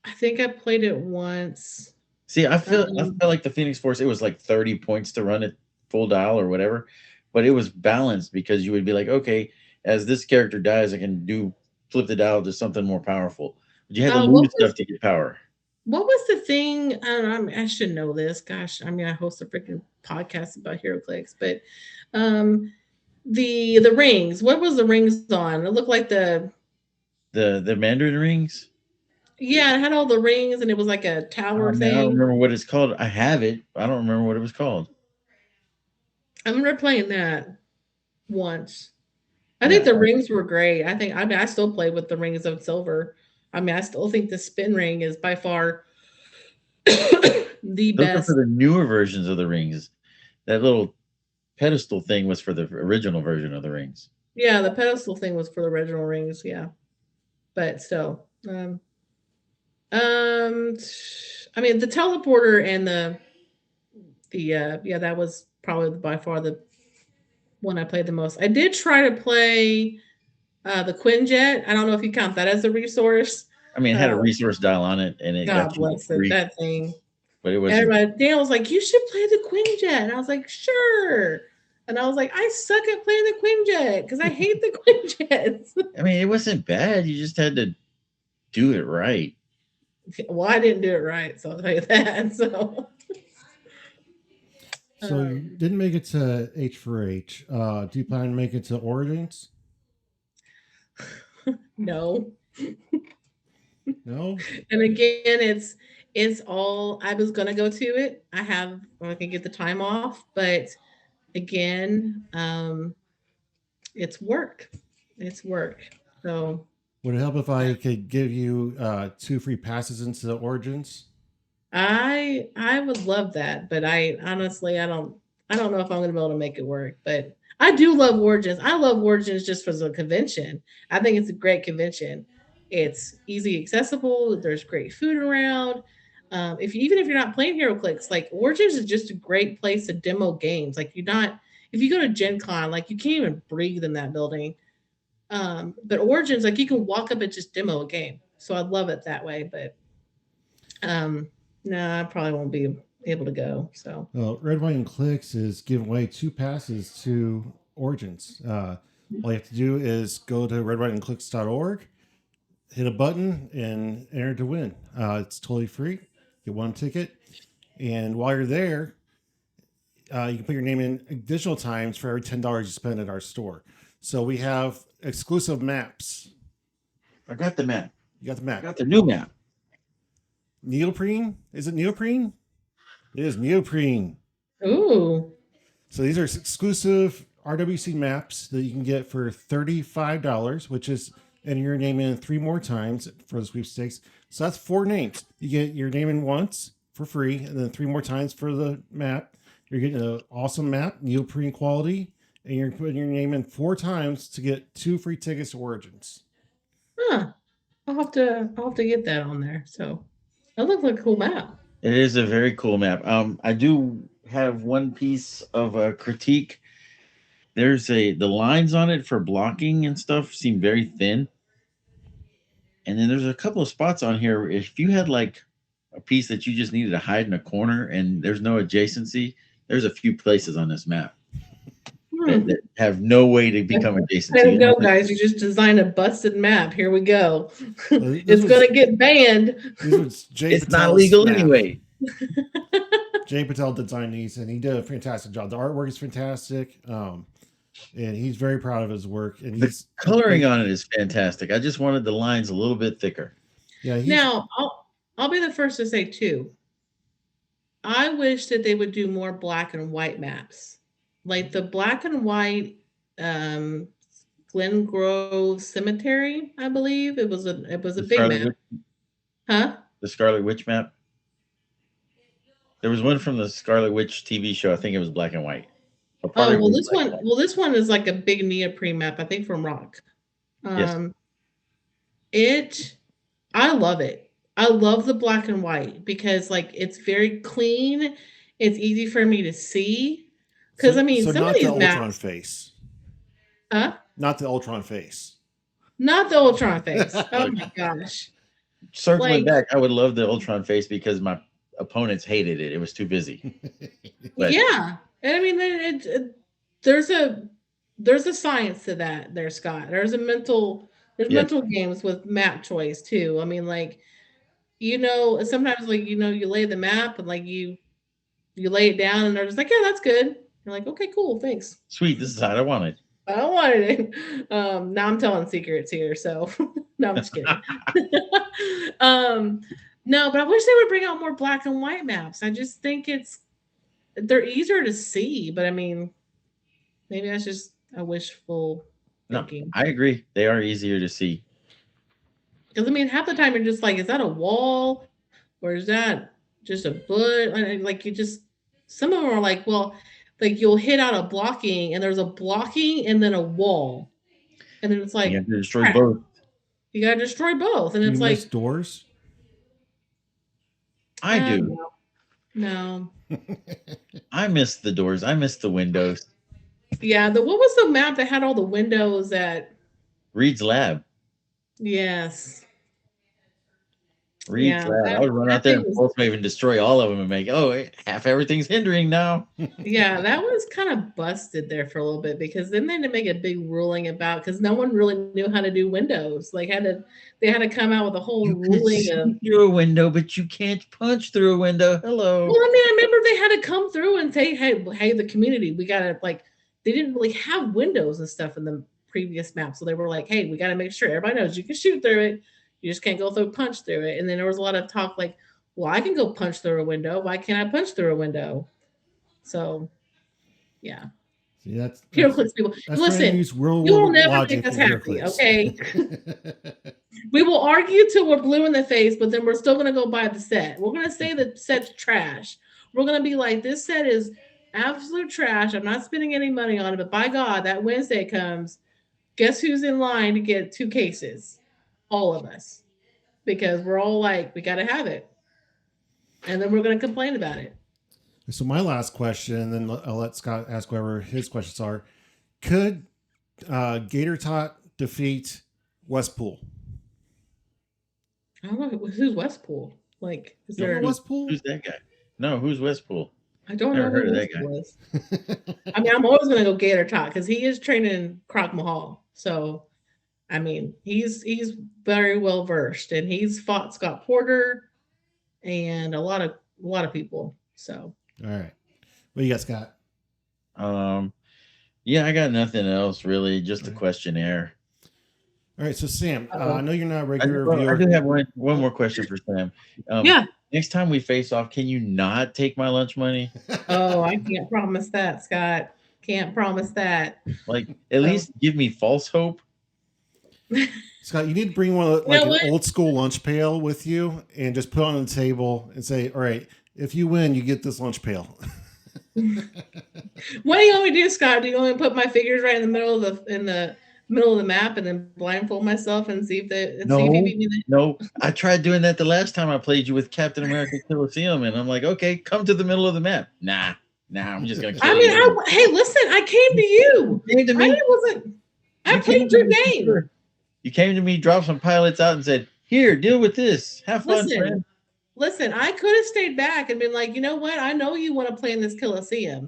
I think I played it once. See, I felt Um, like the Phoenix Force, it was like 30 points to run it full dial or whatever, but it was balanced because you would be like, okay, as this character dies, I can flip the dial to something more powerful. But you had to what lose was stuff to get power. the thing? I don't know. I should know this. Gosh, I mean, I host a freaking podcast about HeroClix, but um, the rings. What was the rings on? It looked like The Mandarin rings. yeah, it had all the rings, and it was like a tower Oh man, I don't thing. remember what it's called. I have it. I don't remember what it was called. I remember playing that once. I think the rings were great. I mean, I still play with the rings of silver. I mean, I still think the spin ring is by far the Those are for best. the newer versions of the rings. That little pedestal thing was for the original version of the rings. Yeah, the pedestal thing was for the original rings. Yeah, but still, I mean, the teleporter and yeah, that was probably by far the one I played the most. I did try to play the Quinjet. I don't know if you count that as a resource. I mean, it had a resource dial on it, and it got God you bless it, free, that thing. but it wasn't. Everybody, Daniel was like, "You should play the Quinjet," and I was like, "Sure." And I was like, "I suck at playing the Quinjet because I hate the Quinjets." I mean, it wasn't bad. You just had to do it right. Well, I didn't do it right, so I'll tell you that. So you didn't make it to H4H. Do you plan to make it to Origins? No. No. And again, it's all I was gonna go to it. I can get the time off, but again, it's work. It's work. So Would it help if I could give you 2 free passes into the Origins? I would love that, but I honestly I don't know if I'm gonna be able to make it work. But I do love Origins. I love Origins just for the convention. I think it's a great convention. It's easy accessible. There's great food around. Even if you're not playing HeroClix, like Origins is just a great place to demo games. Like if you go to Gen Con, like you can't even breathe in that building. But Origins, like you can walk up and just demo a game. So I love it that way. But no, I probably won't be able to go. So Well, Red, White, and Clix is giving away 2 passes to Origins. All you have to do is go to redwhiteandclicks.org, hit a button, and enter to win. It's totally free. Get 1 ticket. And while you're there, you can put your name in additional times for every $10 you spend at our store. So we have exclusive maps. I got the map. You got the map. I got the new map. Neoprene? Is it neoprene? It is neoprene. ooh. So these are exclusive RWC maps that you can get for $35, which is enter your name in 3 more times for the sweepstakes. So that's 4 names. You get your name in once for free, and then 3 more times for the map. You're getting an awesome map, neoprene quality, and you're putting your name in 4 times to get 2 free tickets to Origins. Huh. I'll have to get that on there. So that looks like a cool map. It is a very cool map. I do have one piece of a critique. There's the lines on it for blocking and stuff seem very thin. And then there's a couple of spots on here. If you had like a piece that you just needed to hide in a corner and there's no adjacency, there's a few places on this map that have no way to become adjacent. There we go, guys. You just designed a busted map. Here we go. It's going to get banned. It's not legal anyway. Jay Patel designed these, and he did a fantastic job. The artwork is fantastic, and he's very proud of his work. And the coloring on it is fantastic. I just wanted the lines a little bit thicker. Yeah. Now, I'll be the first to say too. I wish that they would do more black and white maps, like the black and white Glen Grove Cemetery. I believe it was a big map. Huh? The Scarlet Witch map. There was one from the Scarlet Witch TV show. I think it was black and white. Oh well, this one is like a big neoprene map. I think from Rock. Yes. I love it. I love the black and white because like it's very clean. It's easy for me to see. Because some of these maps. Ultron face. Huh? Not the Ultron face. Not the Ultron face. Oh my gosh. Circling back, I would love the Ultron face because my opponents hated it. It was too busy. Yeah. And I mean, there's a science to that there, Scott. There's mental games with map choice too. I mean, like, sometimes like, you lay the map and like you lay it down and they're just like, yeah, that's good. You're like, okay, cool, thanks. Sweet, this is how I want it. I don't want it. Now I'm telling secrets here, so no, I'm just kidding. No, but I wish they would bring out more black and white maps. I just think they're easier to see, but I mean, maybe that's just a wishful thinking. I agree. They are easier to see. Because I mean, half the time you're just like, is that a wall or is that just a bush? Like you just, some of them are like, well, like you'll hit out a blocking and there's a blocking and then a wall, and then it's like You have to destroy crap. both. You gotta destroy both, and Do it's you miss like doors? I do. No. I miss the doors. I miss the windows. Yeah, what was the map that had all the windows at Reed's Lab. Yes. Reed's Yeah, Lab. I would run out there and force wave and destroy all of them and make, half everything's hindering now. Yeah, that was kind of busted there for a little bit, because then they had to make a big ruling about, because no one really knew how to do windows. Like they had to come out with a whole ruling of through a window, but you can't punch through a window. Hello. Well, I mean, I remember they had to come through and say, hey, the community, we gotta they didn't really have windows and stuff in the previous map. So they were like, hey, we gotta make sure everybody knows you can shoot through it. You just can't go through punch through it. And then there was a lot of talk like, well, I can go punch through a window. Why can't I punch through a window? So yeah. See, that's Heroclix people. Listen, you will never make us happy, okay? We will argue till we're blue in the face, but then we're still going to go buy the set. We're going to say the set's trash. We're going to be like, this set is absolute trash. I'm not spending any money on it, but by God, that Wednesday comes. Guess who's in line to get 2 cases? All of us. Because we're all like, we got to have it. And then we're going to complain about it. So my last question, and then I'll let Scott ask whatever his questions are. Could Gator Tot defeat Wespool? I don't know who's Wespool. Like, is there Wespool? Who's that guy? No, who's Wespool? I don't know who that guy was. I mean, I'm always gonna go Gator Tot because he is training in Croc Mahal. So, I mean, he's very well versed, and he's fought Scott Porter and a lot of people. So, all right, what you got, Scott? Yeah, I got nothing else really. Just a questionnaire. All right, so Sam, I know you're not a regular viewer. I do have one more question for Sam. Yeah. Next time we face off, can you not take my lunch money? Oh, I can't promise that, Scott. Can't promise that. Like, at least give me false hope. Scott, you need to bring one like an old school lunch pail with you and just put it on the table and say, all right, if you win, you get this lunch pail. What do you want me to do, Scott? Do you want me to put my figures right in the middle of the map and then blindfold myself and see if you beat me? No, I tried doing that the last time I played you with Captain America Coliseum, and I'm like, okay, come to the middle of the map. Nah, I'm just gonna kill you. Hey, listen, I came to you. You came to me. I played your game. You came to me, dropped some pilots out, and said, "Here, deal with this. Have fun, friend." Listen, I could have stayed back and been like, you know what? I know you want to play in this Coliseum,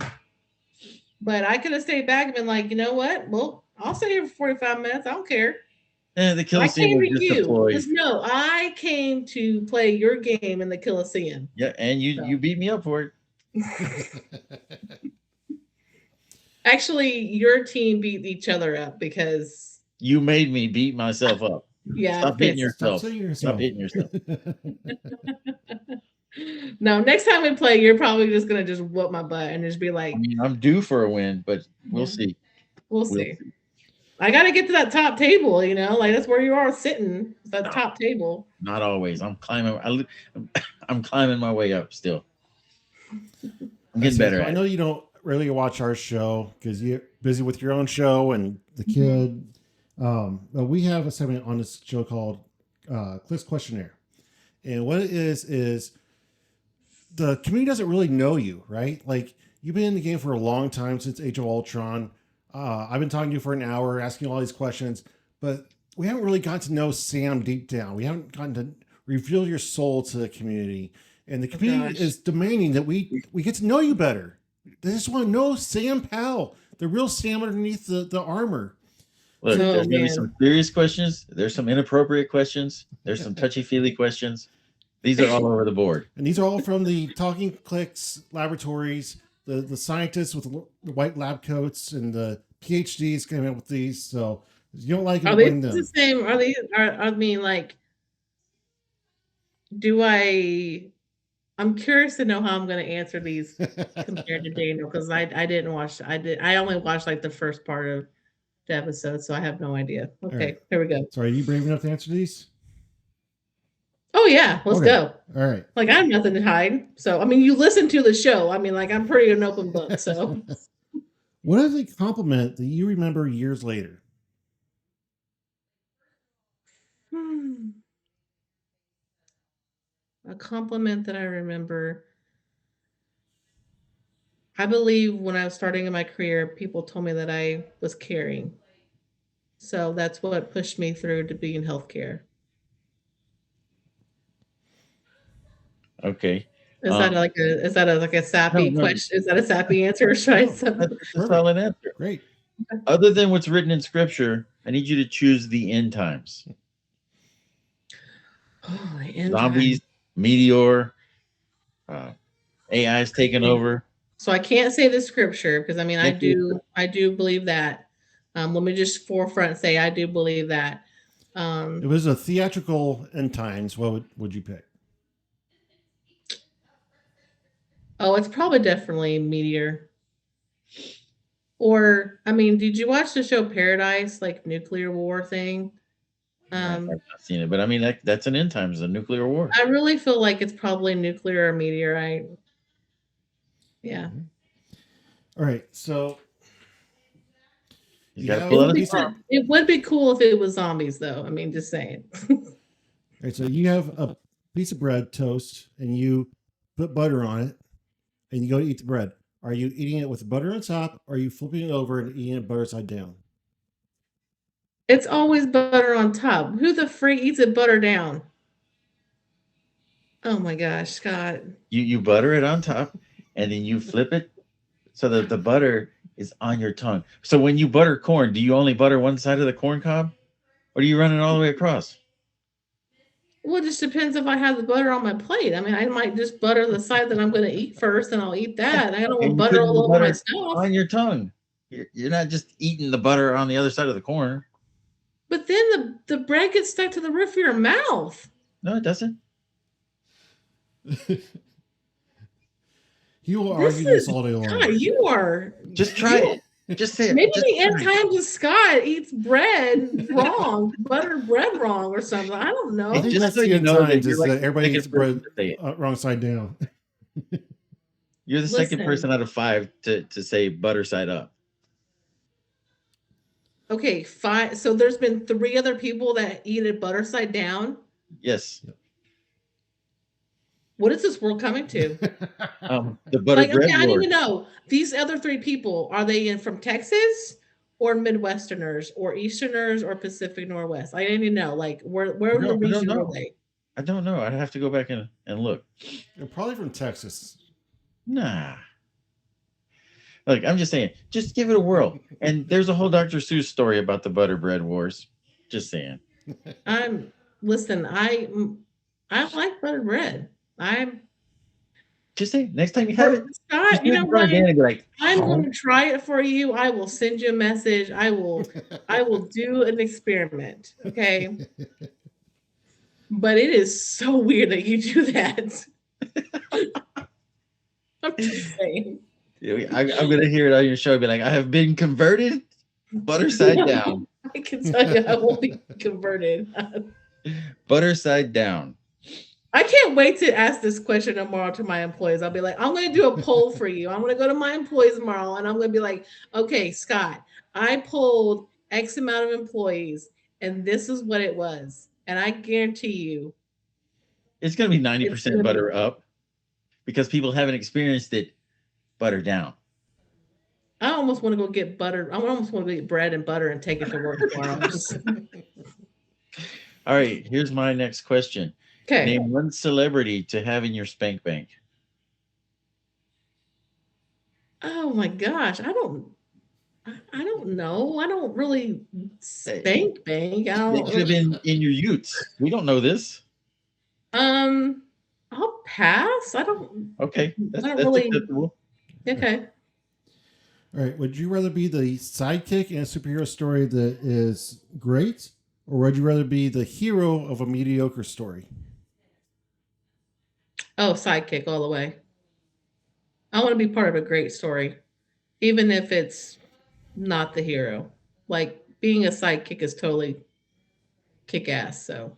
but I could have stayed back and been like, you know what? Well, I'll stay here for 45 minutes. I don't care. The Coliseum was just deployed. No, I came to play your game in the Coliseum. Yeah, and you beat me up for it. Actually, your team beat each other up because you made me beat myself up. Yeah. Stop hitting yourself. Stop hitting yourself. No, next time we play, you're probably just gonna just whoop my butt and just be like, I mean, I'm due for a win, but we'll see. We'll see. I gotta get to that top table, like that's where you are sitting, that top table. Not always. I'm climbing. I'm climbing my way up still. I'm getting better. I know you don't really watch our show because you're busy with your own show and the kid. But we have a segment on this show called Clix Questionnaire. And what it is the community doesn't really know you, right? Like, you've been in the game for a long time, since Age of Ultron. I've been talking to you for an hour, asking you all these questions, but we haven't really gotten to know Sam deep down. We haven't gotten to reveal your soul to the community. And the community is demanding that we get to know you better. They just want to know Sam Powell, the real Sam underneath the armor. Look, there's going to be some serious questions. There's some inappropriate questions. There's some touchy-feely questions. These are all over the board. And these are all from the Talking Clix laboratories, the scientists with the white lab coats and the PhDs came in with these. So if you don't like them, bring them. The same? Are these? I mean, like, I'm curious to know how I'm going to answer these compared to Daniel, because I didn't watch. I only watched like the first part of the episode, so I have no idea. Okay, right. here we go. So are you brave enough to answer these? Oh yeah, let's go. All right. Like I have nothing to hide. So I mean, you listen to the show. I mean, like I'm pretty an open book. So what is a compliment that you remember years later? A compliment that I remember. I believe when I was starting in my career, people told me that I was caring. So that's what pushed me through to be in healthcare. Okay. Is that like a sappy question? Is that a sappy answer? That's a solid answer. Great. Okay. Other than what's written in scripture, I need you to choose the end times. Oh, the end Zombies, meteor, AI is taking over. So I can't say the scripture because I mean I do believe that. Let me just forefront say I do believe that. It was a theatrical end times. What would you pick? Oh, it's probably definitely meteor. Or I mean, did you watch the show Paradise, like nuclear war thing? I've not seen it, but I mean that's an end times, a nuclear war. I really feel like it's probably nuclear or meteorite. Yeah. All right, so it would be cool if it was zombies, though. I mean, just saying. All right, so you have a piece of bread, toast, and you put butter on it, and you go to eat the bread. Are you eating it with butter on top, or are you flipping it over and eating it butter side down? It's always butter on top. Who the freak eats it butter down? Oh my gosh, Scott. You butter it on top, and then you flip it so that the butter is on your tongue. So when you butter corn, do you only butter one side of the corn cob, or do you run it all the way across? Well, it just depends if I have the butter on my plate. I mean, I might just butter the side that I'm going to eat first, and I'll eat that. I don't want butter all over my stuff. On your tongue. You're not just eating the butter on the other side of the corn. But then the bread gets stuck to the roof of your mouth. No, it doesn't. You will argue this all day long. God, you are. Just try it. Just say it. Maybe the end times of Scott eats bread wrong, buttered bread wrong or something. I don't know. I think just that's so the you end know times that is like that everybody eats bread wrong side down. You're the second person out of 5 to say butter side up. Okay, 5. So there's been 3 other people that eat it butter side down. Yes. What is this world coming to? The butter bread. Okay, I need to know. These other 3 people, are they from Texas or Midwesterners or Easterners or Pacific Northwest? I need to know. Like where in the region are they? I don't know. I'd have to go back and look. They're probably from Texas. Nah. Look, I'm just saying, just give it a whirl. And there's a whole Dr. Seuss story about the butter bread wars. Just saying. Listen, I like butter bread. I'm just say next time you have it. Scott, you know what? I'm going to try it for you. I will send you a message. I will do an experiment. Okay. But it is so weird that you do that. I'm just saying. I'm going to hear it on your show. Be like, I have been converted. Butter side down. I can tell you I won't be converted. Butter side down. I can't wait to ask this question tomorrow to my employees. I'll be like, I'm going to do a poll for you. I'm going to go to my employees tomorrow and I'm going to be like, okay, Scott, I polled X amount of employees and this is what it was. And I guarantee you. It's going to be 90% butter up because people haven't experienced it butter down. I almost want to go get butter. I almost want to get bread and butter and take it to work tomorrow. All right, here's my next question. Okay. Name one celebrity to have in your spank bank. Oh my gosh, I don't know. I don't really spank bank. It could have been in your Utes. We don't know this. I'll pass. I don't. Okay, that's really acceptable. Okay. All right. Would you rather be the sidekick in a superhero story that is great, or would you rather be the hero of a mediocre story? Oh, sidekick all the way. I want to be part of a great story, even if it's not the hero. like being a sidekick is totally kick ass. So,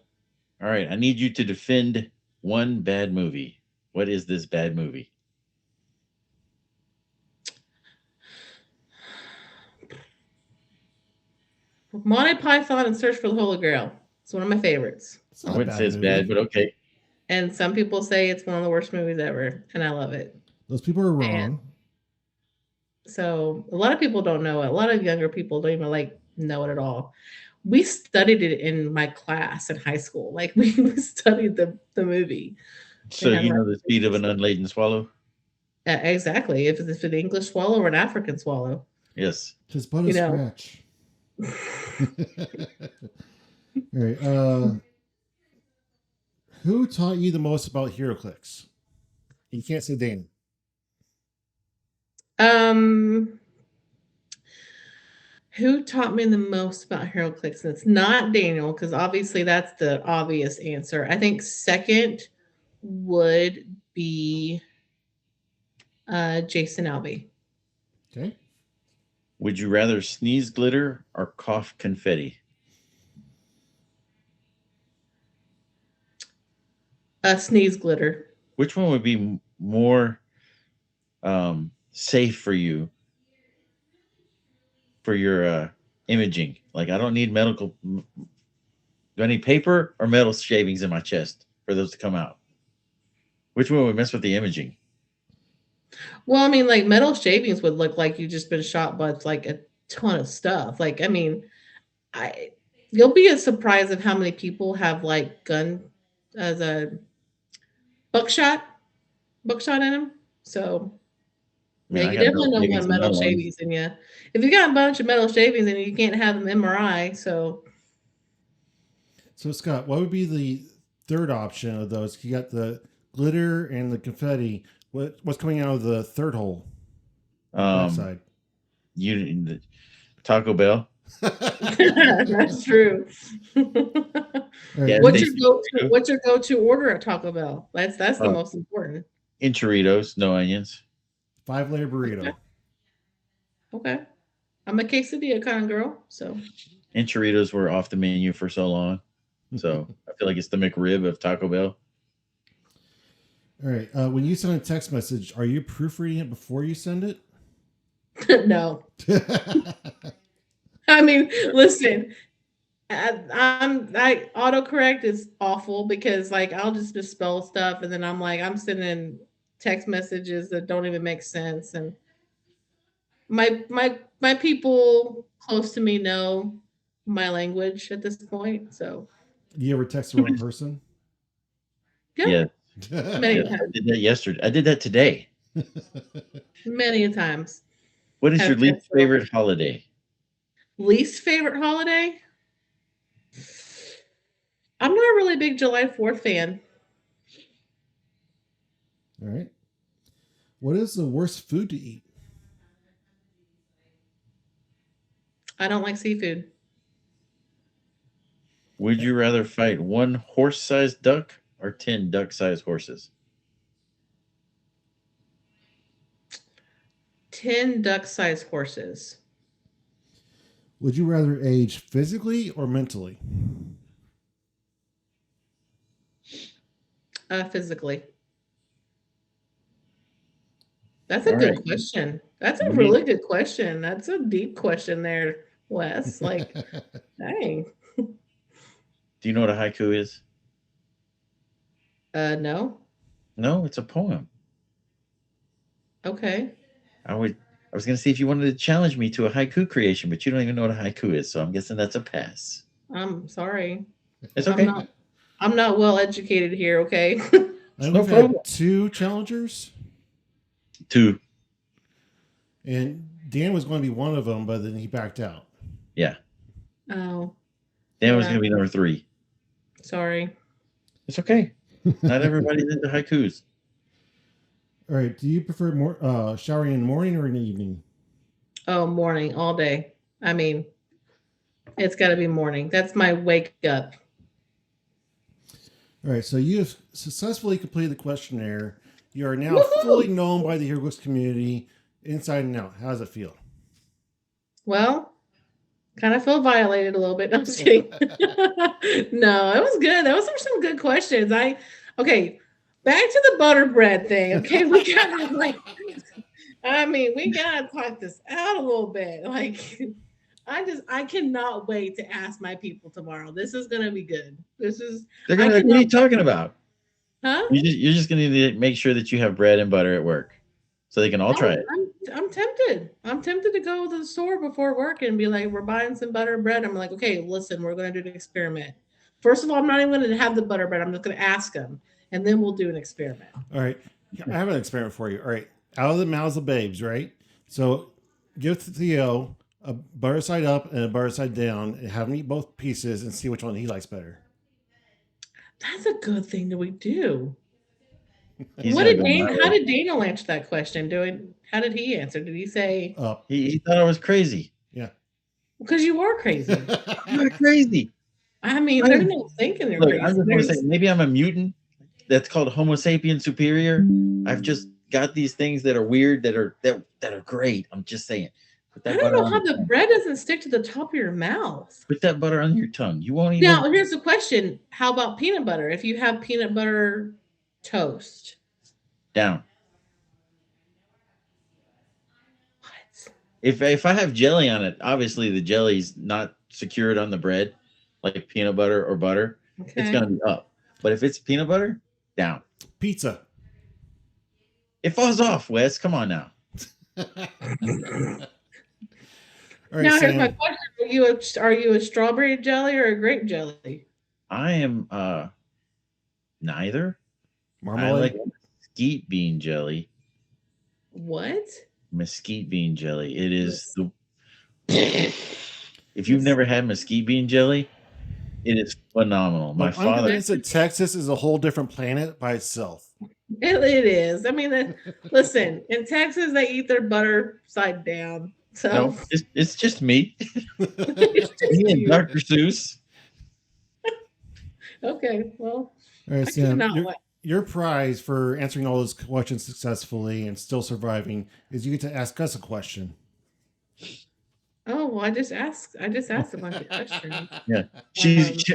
All right, I need you to defend one bad movie. What is this bad movie? Monty Python and Search for the Holy Grail. It's one of my favorites. It's I not a wouldn't say bad it's movie. bad, but okay. And some people say it's one of the worst movies ever, and I love it. Those people are wrong. And so a lot of people don't know it. A lot of younger people don't even like know it at all. We studied it in my class in high school. Like we studied the movie. So They had you know the speed of an unladen swallow? exactly. If it's an English swallow or an African swallow. Yes. Just but a You know. scratch. All right. Who taught you the most about Heroclix? You can't say Dana. Who taught me the most about Heroclix? And it's not Daniel, because obviously that's the obvious answer. I think second would be Jason Alvey. Okay. Would you rather sneeze glitter or cough confetti? Sneeze glitter. Which one would be more safe for you for your imaging? Like, I don't need medical. Do I need paper or metal shavings in my chest for those to come out? Which one would mess with the imaging? Well, I mean, like metal shavings would look like you just been shot by like a ton of stuff. Like, I mean, you'll be surprised of how many people have like gun as a buckshot in them. So I mean, yeah, I you got definitely metal don't shavings want in my metal lungs. shavings in you. If you got a bunch of metal shavings and you can't have them MRI, so Scott, what would be the third option of those? You got the glitter and the confetti. What's coming out of the third hole? Backside. The Taco Bell. that's true. Right. What's your go-to order at Taco Bell? That's the most important. Enchiladas, no onions. 5-layer burrito. Okay. I'm a quesadilla kind of girl, so Enchiladas were off the menu for so long. So I feel like it's the McRib of Taco Bell. All right. When you send a text message, are you proofreading it before you send it? no. I mean, listen, I autocorrect is awful because like I'll just misspell stuff and then I'm like I'm sending text messages that don't even make sense, and my people close to me know my language at this point. So You ever text the wrong person? yeah. Many I did that yesterday. I did that today. Many times. What is your least favorite holiday? Least favorite holiday? I'm not a really big July 4th fan. All right. What is the worst food to eat? I don't like seafood. Would you rather fight one horse-sized duck or 10 duck-sized horses? 10 duck-sized horses. Would you rather age physically or mentally? Physically. That's a good question. That's a really good question. That's a deep question there, Wes. Like, dang. Do you know what a haiku is? No. No, it's a poem. Okay. I was going to see if you wanted to challenge me to a haiku creation, but you don't even know what a haiku is, so I'm guessing that's a pass. I'm sorry. It's okay. I'm not well educated here, okay? And we've had 2 challengers. 2. And Dan was going to be one of them, but then he backed out. Yeah. Oh. Dan was going to be number 3. Sorry. It's okay. Not everybody's into haikus. All right. Do you prefer more showering in the morning or in the evening? Oh, morning, all day. I mean, it's got to be morning. That's my wake up. All right. So you have successfully completed the questionnaire. You are now fully known by the Heroclix community inside and out. How does it feel? Well, Kind of feel violated a little bit. No, I'm just kidding. No, it was good. That was some good questions. Okay, back to the butter bread thing. Okay, we gotta we gotta talk this out a little bit. Like, I cannot wait to ask my people tomorrow. This is gonna be good. They're I gonna be like, what are cannot. you talking about? Huh? You're just gonna need to make sure that you have bread and butter at work, so they can all try it. I'm tempted. I'm tempted to go to the store before work and be like, we're buying some butter bread. I'm like, okay, listen, we're going to do an experiment. First of all, I'm not even going to have the butter bread. I'm just going to ask them, and then we'll do an experiment. All right. I have an experiment for you. All right. Out of the mouths of babes, right? So give Theo a butter side up and a butter side down and have him eat both pieces and see which one he likes better. That's a good thing that we do. He's How gonna go my way. did Daniel answer that question? How did he answer? Did he say, Up. He thought I was crazy. Yeah. because you are crazy? I'm not crazy. I mean, there's no thinking they're Look, crazy. I'm just gonna say, maybe I'm a mutant. That's called Homo sapien superior. I've just got these things that are weird that are great. I'm just saying. Put I that don't butter know on how your the tongue. bread doesn't stick to the top of your mouth. Put that butter on your tongue. You won't even. Now, here's the question. How about peanut butter? If you have peanut butter toast. Down. What? If I have jelly on it, obviously the jelly's not secured on the bread, like peanut butter or butter. Okay. It's gonna be up. But if it's peanut butter, down. Pizza. It falls off, Wes. Come on now. All right, Now, here's Sam. my question. Are you a strawberry jelly or a grape jelly? I am neither. Marmalade. I like mesquite bean jelly. What? Mesquite bean jelly. It is if you've never had mesquite bean jelly, it is phenomenal. My I'm father. convinced that Texas is a whole different planet by itself. It is. I mean, listen, in Texas, they eat their butter side down. So No, it's just me. it's just Me and you. Dr. Seuss. Okay, well, All right, I Sam. cannot wait. Your prize for answering all those questions successfully and still surviving is you get to ask us a question. Oh, well, I just asked a bunch of questions. Yeah.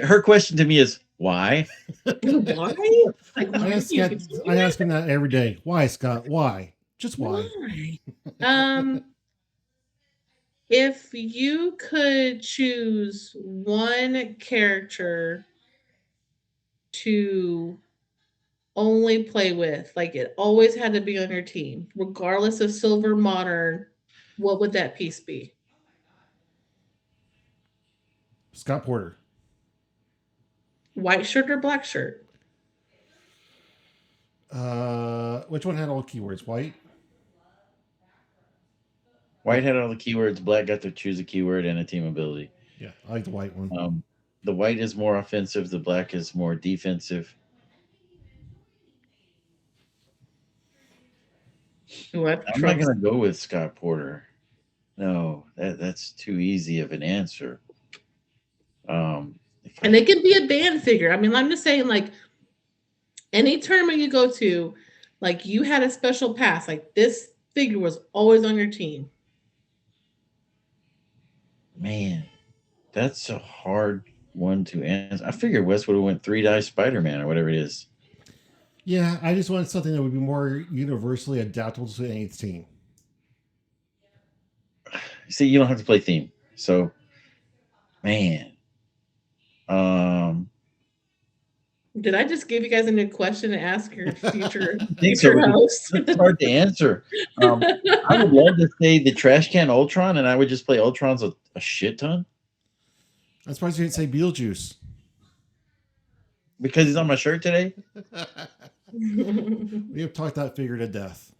Her question to me is why? Why? Like, why I ask him that every day. Why, Scott? Why? Just why? If you could choose one character to only play with, like it always had to be on your team, regardless of silver, modern, what would that piece be? Scott Porter. White shirt or black shirt? Which one had all keywords? White? White had all the keywords. Black got to choose a keyword and a team ability. Yeah, I like the white one. The white is more offensive. The black is more defensive. What? I'm not going to go with Scott Porter. No, that's too easy of an answer. And it can be a band figure. I mean, I'm just saying, like, any tournament you go to, like, you had a special pass. Like, this figure was always on your team. Man, that's a hard one to answer. I figured Wes would have went 3-die Spider-Man or whatever it is. Yeah, I just wanted something that would be more universally adaptable to any team. See, you don't have to play theme. So, man. Did I just give you guys a new question to ask your future host? It's hard to answer. I would love to say the Trash Can Ultron, and I would just play Ultrons a shit ton. I'm surprised you didn't say Beetlejuice. Because he's on my shirt today? We have talked that figure to death.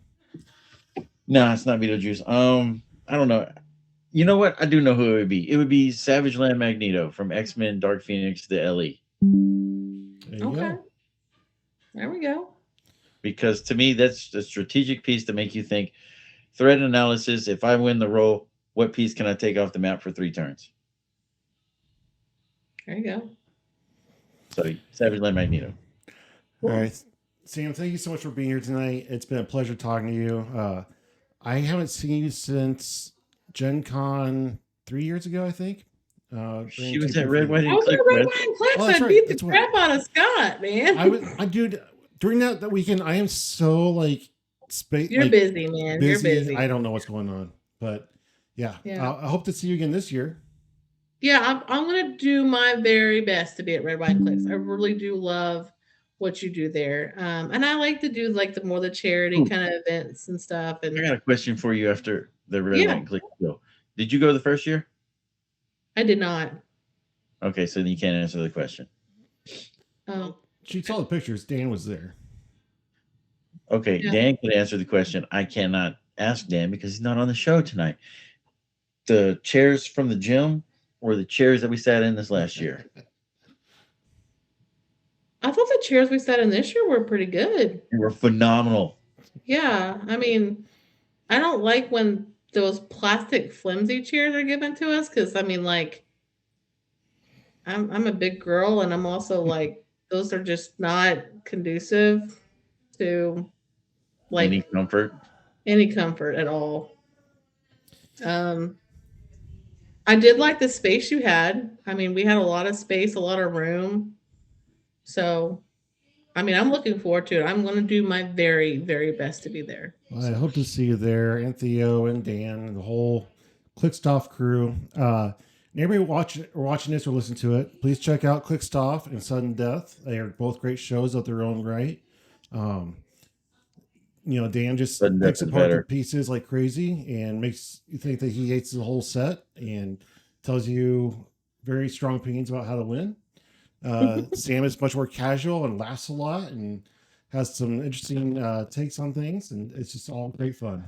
No, it's not Beetlejuice. I don't know. You know what? I do know who it would be. It would be Savage Land Magneto from X-Men Dark Phoenix to LE. Okay. There we go. Because to me, that's a strategic piece to make you think. Threat analysis. If I win the roll, what piece can I take off the map for 3 turns? There you go. So, Savage Land Magneto. All right. Sam, thank you so much for being here tonight. It's been a pleasure talking to you. I haven't seen you since Gen Con 3 years ago, I think. She was at Red, White, I and was Click. at Red, White, and Clix. Oh, that's I right. beat the That's what- crap out of Scott, man. Dude, during that weekend, I am so like You're busy, man. You're busy. I don't know what's going on, but yeah. I hope to see you again this year. Yeah, I'm gonna do my very best to be at Red, White, and Clix. I really do love what you do there, and I like to do like the charity kind of events and stuff. And I got a question for you after the Red, Yeah. White, and Click show. Did you go the first year? I did not. Okay, so then you can't answer the question. Oh, She saw the pictures. Dan was there. Okay, Yeah. Dan can answer the question. I cannot ask Dan because he's not on the show tonight. The chairs from the gym were the chairs that we sat in this last year. I thought the chairs we sat in this year were pretty good. They were phenomenal. Yeah, I mean, I don't like when those plastic flimsy chairs are given to us because I mean, like, I'm a big girl and I'm also like those are just not conducive to like Any comfort? any comfort at all. I did like the space you had. I mean, we had a lot of space, a lot of room. So, I mean, I'm looking forward to it. I'm going to do my very, very best to be there. Well, I hope to see you there, and Theo and Dan and the whole Clickstuff crew. And everybody watching this or listening to it, please check out Clickstuff and Sudden Death. They are both great shows of their own right. Dan just Sudden Death picks is apart the better. pieces like crazy and makes you think that he hates the whole set and tells you very strong opinions about how to win. Sam is much more casual and laughs a lot and has some interesting takes on things, and it's just all great fun.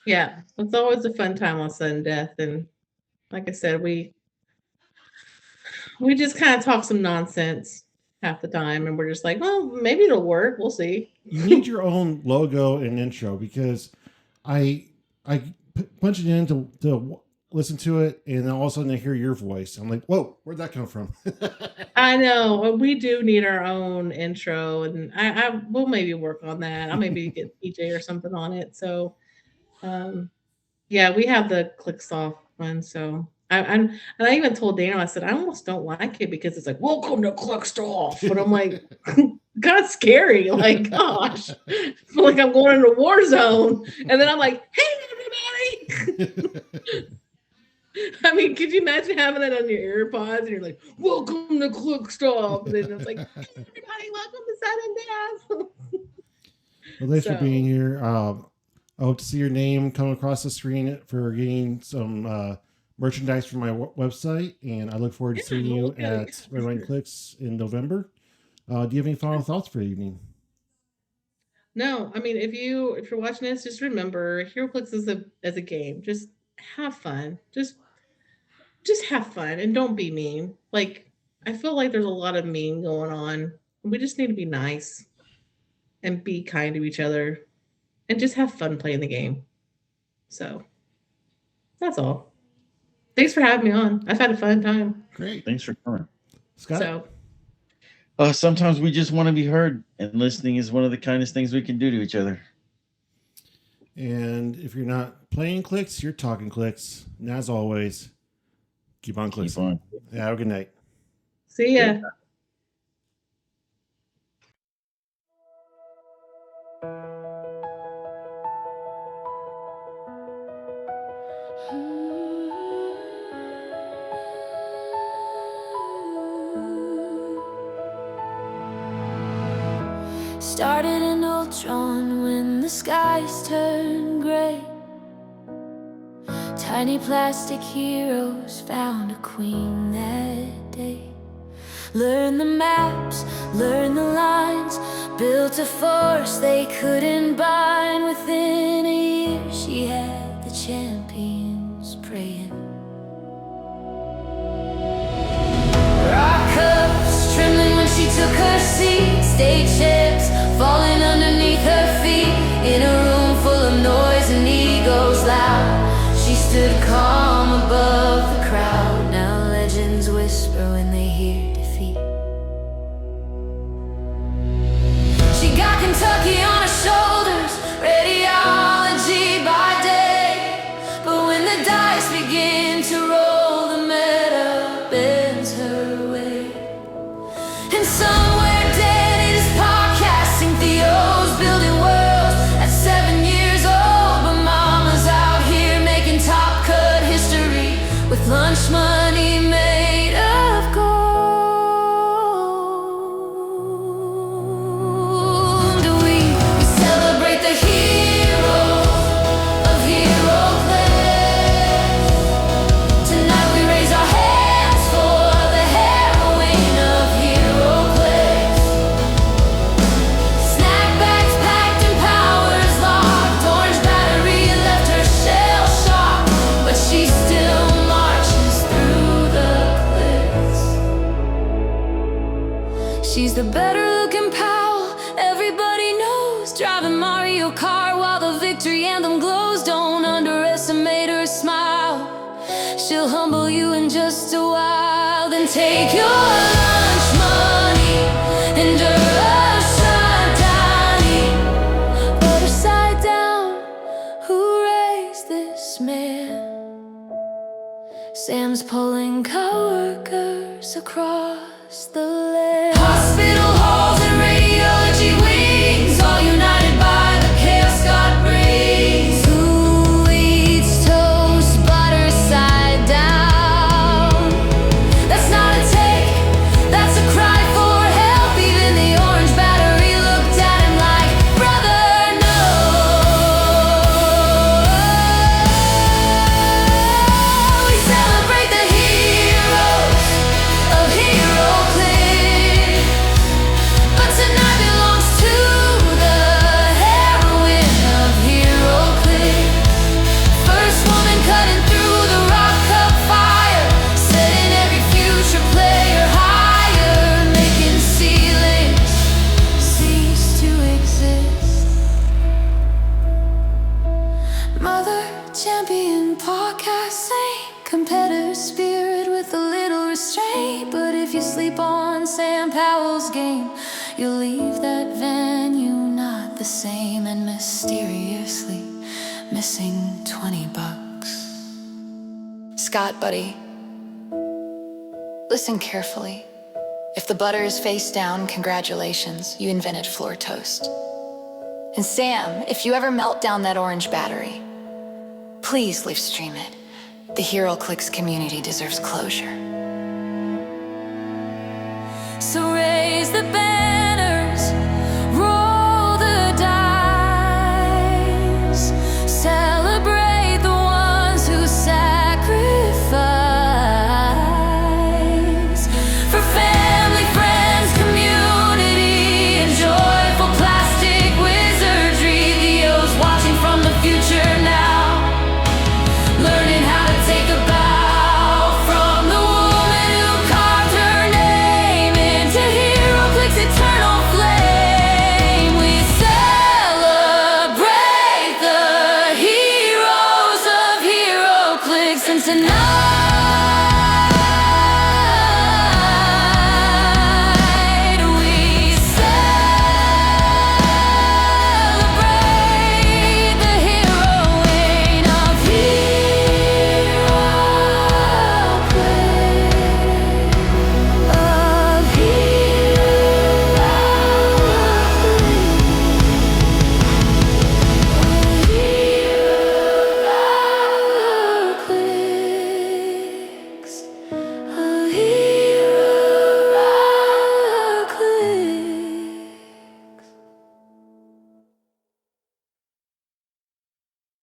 Yeah, it's always a fun time on Sudden Death. And like I said, we just kind of talk some nonsense half the time, and we're just like, well, maybe it'll work. We'll see. You need your own logo and intro because I punch it in to listen to it, and then all of a sudden I hear your voice. I'm like, whoa, where'd that come from? I know we do need our own intro, and I will maybe work on that. I'll maybe get PJ or something on it. So, yeah, we have the Clicksoft one. So and I even told Daniel, I said I almost don't like it because it's like welcome to Clicksoft, but I'm like, God, scary. Like, gosh, I feel like I'm going into a war zone, and then I'm like, hey, everybody. I mean, could you imagine having that on your AirPods and you're like, welcome to Clickstop? And then it's like, hey, everybody, welcome to Sudden Death. Well, thanks for So- being here. I hope to see your name come across the screen for getting some merchandise from my website, and I look forward to Yeah, seeing we'll you look at it, at for Red, White, and Clicks in November. Do you have any final thoughts for the evening? No, I mean, if you're watching this, just remember, Heroclix is a game. Just have fun. Just have fun and don't be mean. Like, I feel like there's a lot of mean going on. We just need to be nice and be kind to each other and just have fun playing the game. So that's all. Thanks for having me on. I've had a fun time. Great. Thanks for coming. Scott? So Sometimes we just want to be heard, and listening is one of the kindest things we can do to each other. And if you're not playing clicks, you're talking clicks. And as always, keep on clicks. Keep on. Yeah, have a good night. see ya. Started in Ultron when the skies turned gray. Tiny plastic heroes found a queen that day. Learn the maps, learn the lines, built a force they couldn't bind. Within a year she had the champions praying. Rock cups trembling when she took her seat. Stage ships falling underneath her feet. In a room full of noise and egos loud, she stood calm above the crowd. Now legends whisper when they hear defeat. She got Kentucky on her shoulders, radiology by day. But when the dice begin to roll, the She's the better looking Powell, everybody knows. Driving Mario Kart while the victory anthem glows. Don't underestimate her smile. She'll humble you in just a while. Then take your lunch money and her shine tiny. Put her side down. Who raised this man? Sam's pulling coworkers across the land. Hospital halls and radiology wings, all united by the chaos God brings. Who eats toast, butter side down? That's not a take, that's a cry for help. Even the orange battery looked at him like, brother, no. We celebrate the heroes of Heroclix, but tonight belongs to the heroine of Heroclix. First woman cutting through the rock cup fire, setting every future player higher, making ceilings cease to exist. Mother champion, podcast saint, competitor spirit with a little restraint. But if you sleep on Sam Powell's game, you'll leave that venue not the same, and mysteriously missing $20. Scott, buddy, listen carefully. If the butter is face down, congratulations, you invented floor toast. And Sam, if you ever melt down that orange battery, please live stream it. The Heroclix community deserves closure. So raise the band.